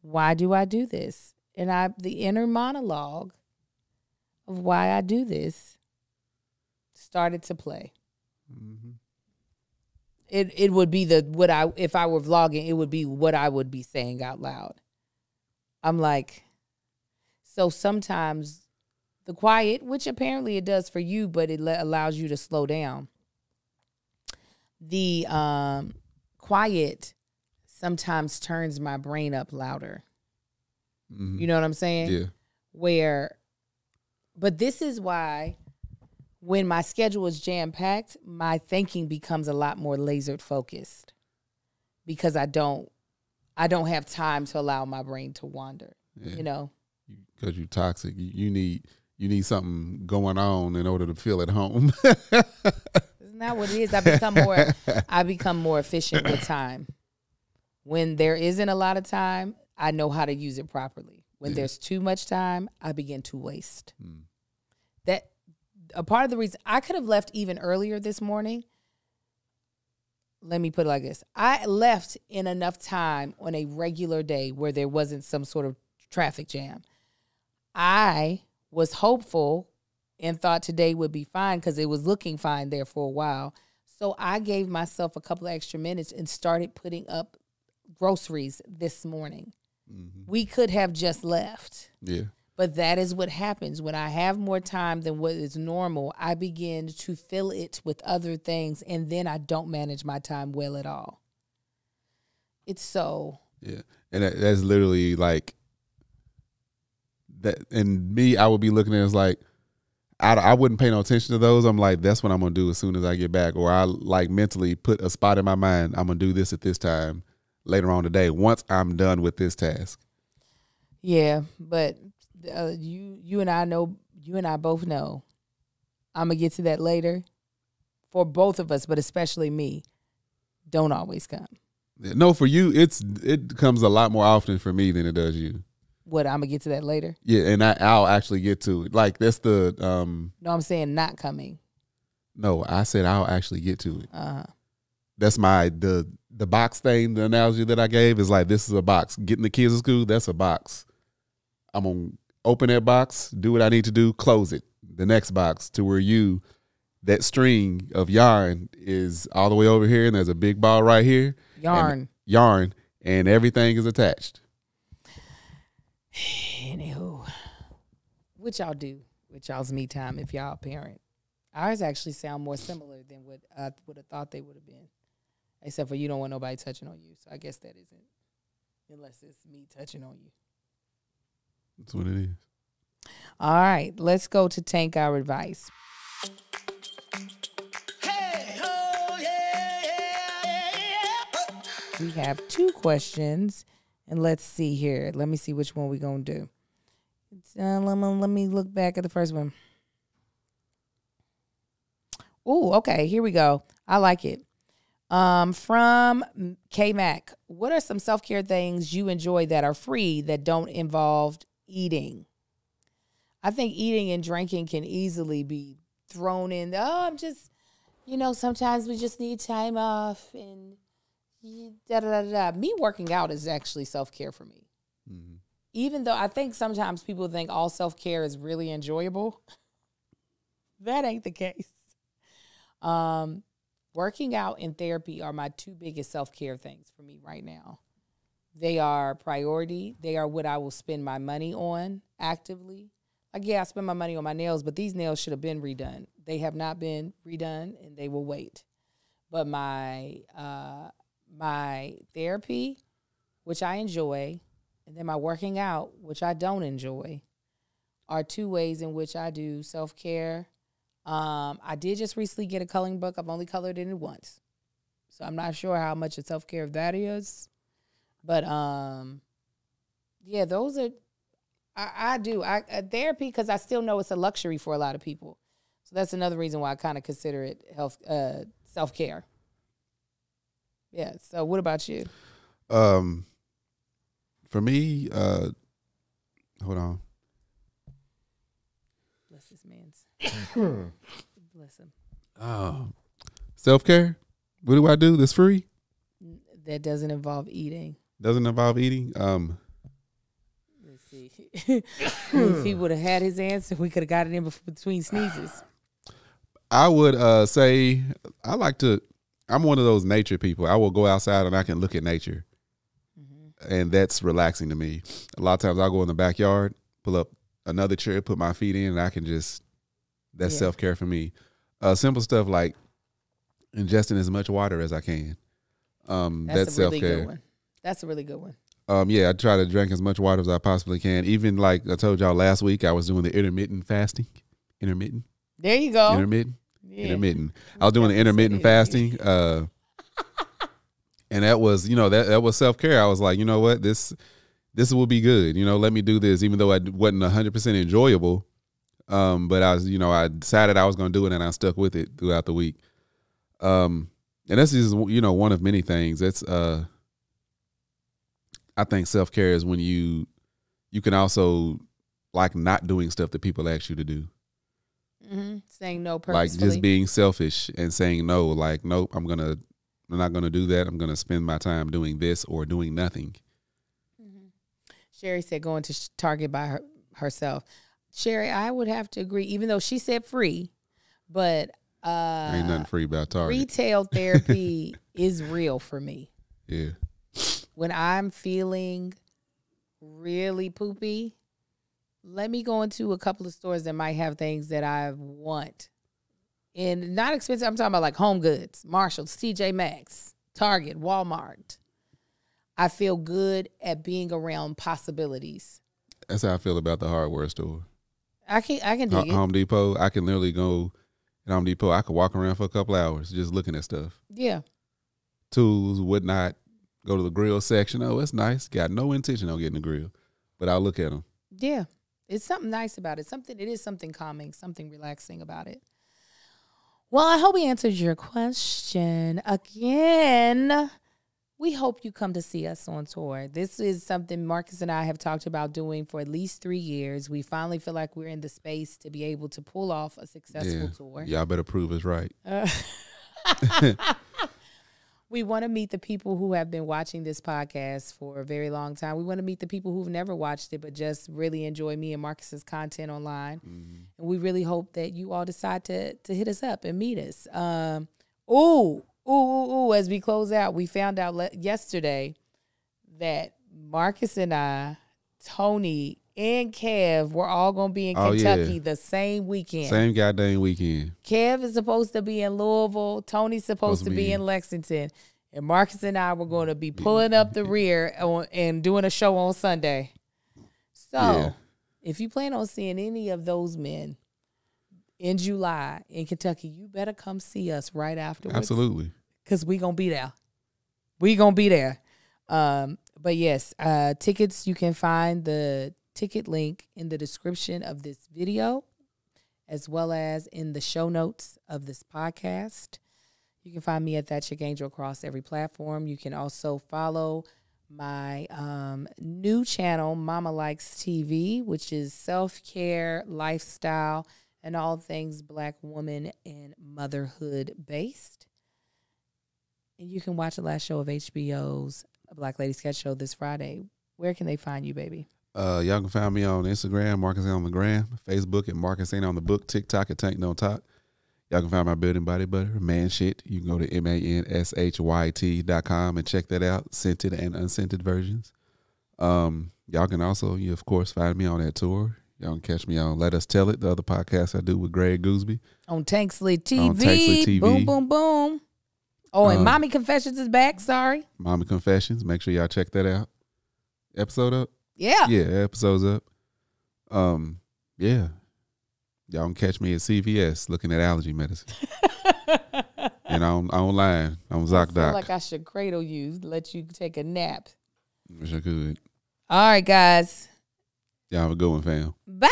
why do I do this? And the inner monologue of why I do this started to play. Mm-hmm. It would be if I were vlogging, it would be what I would be saying out loud. I'm like, so sometimes the quiet, which apparently it does for you, but it allows you to slow down. The quiet sometimes turns my brain up louder. Mhm. You know what I'm saying? Yeah. But this is why when my schedule is jam-packed, my thinking becomes a lot more laser focused because I don't have time to allow my brain to wander, Yeah. you know? Because you're toxic. You need something going on in order to feel at home. Isn't that what it is? I become more efficient with time. When there isn't a lot of time, I know how to use it properly. When there's too much time, I begin to waste. That a part of the reason I could have left even earlier this morning. Let me put it like this. I left in enough time on a regular day where there wasn't some sort of traffic jam. I was hopeful and thought today would be fine because it was looking fine there for a while. So I gave myself a couple of extra minutes and started putting up groceries this morning. We could have just left. Yeah. But that is what happens. When I have more time than what is normal, I begin to fill it with other things, and then I don't manage my time well at all. It's so... Yeah. And that's literally like that. And me, I would be looking at it as like, I wouldn't pay no attention to those. I'm like, that's what I'm going to do as soon as I get back. Or I like mentally put a spot in my mind. I'm going to do this at this time later on today once I'm done with this task. Yeah, but you and I both know I'm going to get to that later. For both of us, but especially me, don't always come. No, for you, it comes a lot more often for me than it does you. What, I'm going to get to that later? Yeah, and I'll actually get to it. Like, that's the... No, I'm saying not coming. No, I said I'll actually get to it. Uh-huh. That's the box thing, the analogy that I gave is like, this is a box. Getting the kids to school, that's a box. I'm going to open that box, do what I need to do, close it. The next box to where that string of yarn is all the way over here, and there's a big ball right here. Yarn, and everything is attached. Anywho, what y'all do with y'all's me time if y'all a parent? Ours actually sound more similar than what I would have thought they would have been. Except for you don't want nobody touching on you. So I guess that isn't, unless it's me touching on you. That's what it is. All right, let's go to Tank Our Advice. We have 2 questions, and let's see here. Let me see which one we're going to do. Let me look back at the first one. Oh, okay, here we go. I like it. From K-Mac, what are some self-care things you enjoy that are free that don't involve eating? I think eating and drinking can easily be thrown in. I'm just, sometimes we just need time off and da-da-da-da. Me working out is actually self-care for me. Mm-hmm. Even though I think sometimes people think all self-care is really enjoyable. That ain't the case. Working out and therapy are my 2 biggest self-care things for me right now. They are priority. They are what I will spend my money on actively. Like, yeah, I spend my money on my nails, but these nails should have been redone. They have not been redone, and they will wait. But my therapy, which I enjoy, and then my working out, which I don't enjoy, are 2 ways in which I do self-care. I did just recently get a coloring book. I've only colored in it once. So I'm not sure how much of self-care that is. But, yeah, those are, I do. Therapy, because I still know it's a luxury for a lot of people. So that's another reason why I kind of consider it self-care. Yeah. So what about you? For me, hold on. Bless this man's. Bless him. Self-care? What do I do that's free? That doesn't involve eating. Doesn't involve eating? Let's see. If he would have had his answer, we could have got it in between sneezes. I would say I'm one of those nature people. I will go outside and I can look at nature. Mm-hmm. And that's relaxing to me. A lot of times I'll go in the backyard, pull up another chair, put my feet in, and I can that's self-care for me. Simple stuff like ingesting as much water as I can. That's a really self-care. good one. That's a really good one. Yeah, I try to drink as much water as I possibly can. Even like I told y'all last week, I was doing the intermittent fasting. Intermittent. There you go. Intermittent. Yeah. Intermittent. I was doing the intermittent fasting. And that was, that was self-care. I was like, you know what, this will be good. Let me do this, even though it wasn't 100% enjoyable. But I was, I decided I was going to do it, and I stuck with it throughout the week. And this is, one of many things. It's, I think self-care is when you can also like not doing stuff that people ask you to do. Mm-hmm. Saying no purposefully. Like just being selfish and saying no, like, nope, I'm not going to do that. I'm going to spend my time doing this or doing nothing. Mm-hmm. Sherry said going to Target by herself. Sherry, I would have to agree, even though she said free, but ain't nothing free about Target. Retail therapy is real for me. Yeah. When I'm feeling really poopy, let me go into a couple of stores that might have things that I want. And not expensive, I'm talking about like Home Goods, Marshalls, TJ Maxx, Target, Walmart. I feel good at being around possibilities. That's how I feel about the hardware store. I can dig it. Home Depot, I can literally go at Home Depot. I could walk around for a couple hours just looking at stuff. Yeah. Tools, whatnot. Go to the grill section. Oh, it's nice. Got no intention on getting a grill, but I'll look at them. Yeah. It's something nice about it. It is something calming, something relaxing about it. Well, I hope we answered your question. Again, we hope you come to see us on tour. This is something Marcus and I have talked about doing for at least 3 years. We finally feel like we're in the space to be able to pull off a successful tour. Y'all better prove us right. We want to meet the people who have been watching this podcast for a very long time. We want to meet the people who've never watched it but just really enjoy me and Marcus's content online. Mm-hmm. And we really hope that you all decide to hit us up and meet us. As we close out, we found out yesterday that Marcus and I, Tony, and Kev were all going to be in Kentucky the same weekend. Same goddamn weekend. Kev is supposed to be in Louisville. Tony's supposed to be in Lexington. And Marcus and I were going to be pulling up the rear and doing a show on Sunday. So, if you plan on seeing any of those men in July in Kentucky, you better come see us right afterwards. Absolutely. Because we going to be there. We going to be there. But yes, tickets, you can find the ticket link in the description of this video, as well as in the show notes of this podcast. You can find me at That Chick Angel across every platform. You can also follow my new channel, Mama Likes TV, which is self-care, lifestyle, and all things Black woman and motherhood based. And you can watch the last show of HBO's Black Lady Sketch Show this Friday. Where can they find you, baby? Y'all can find me on Instagram, Marcus Ain't on the Gram, Facebook at Marcus Ain't on the Book, TikTok at Tank Don't Talk. Y'all can find my building body butter, Man Shit. You can go to manshYT.com and check that out, scented and unscented versions. Y'all can also, of course, find me on that tour. Y'all can catch me on Let Us Tell It, the other podcast I do with Greg Gooseby. On Tanksley TV. Boom, boom, boom. Oh, and Mommy Confessions is back. Sorry. Mommy Confessions. Make sure y'all check that out. Episode up? Yeah. Yeah, episode's up. Yeah. Y'all can catch me at CVS looking at allergy medicine. And online on ZocDoc. I feel like I should cradle you, let you take a nap. Wish I could. All right, guys. Y'all have a good one, fam. Bye.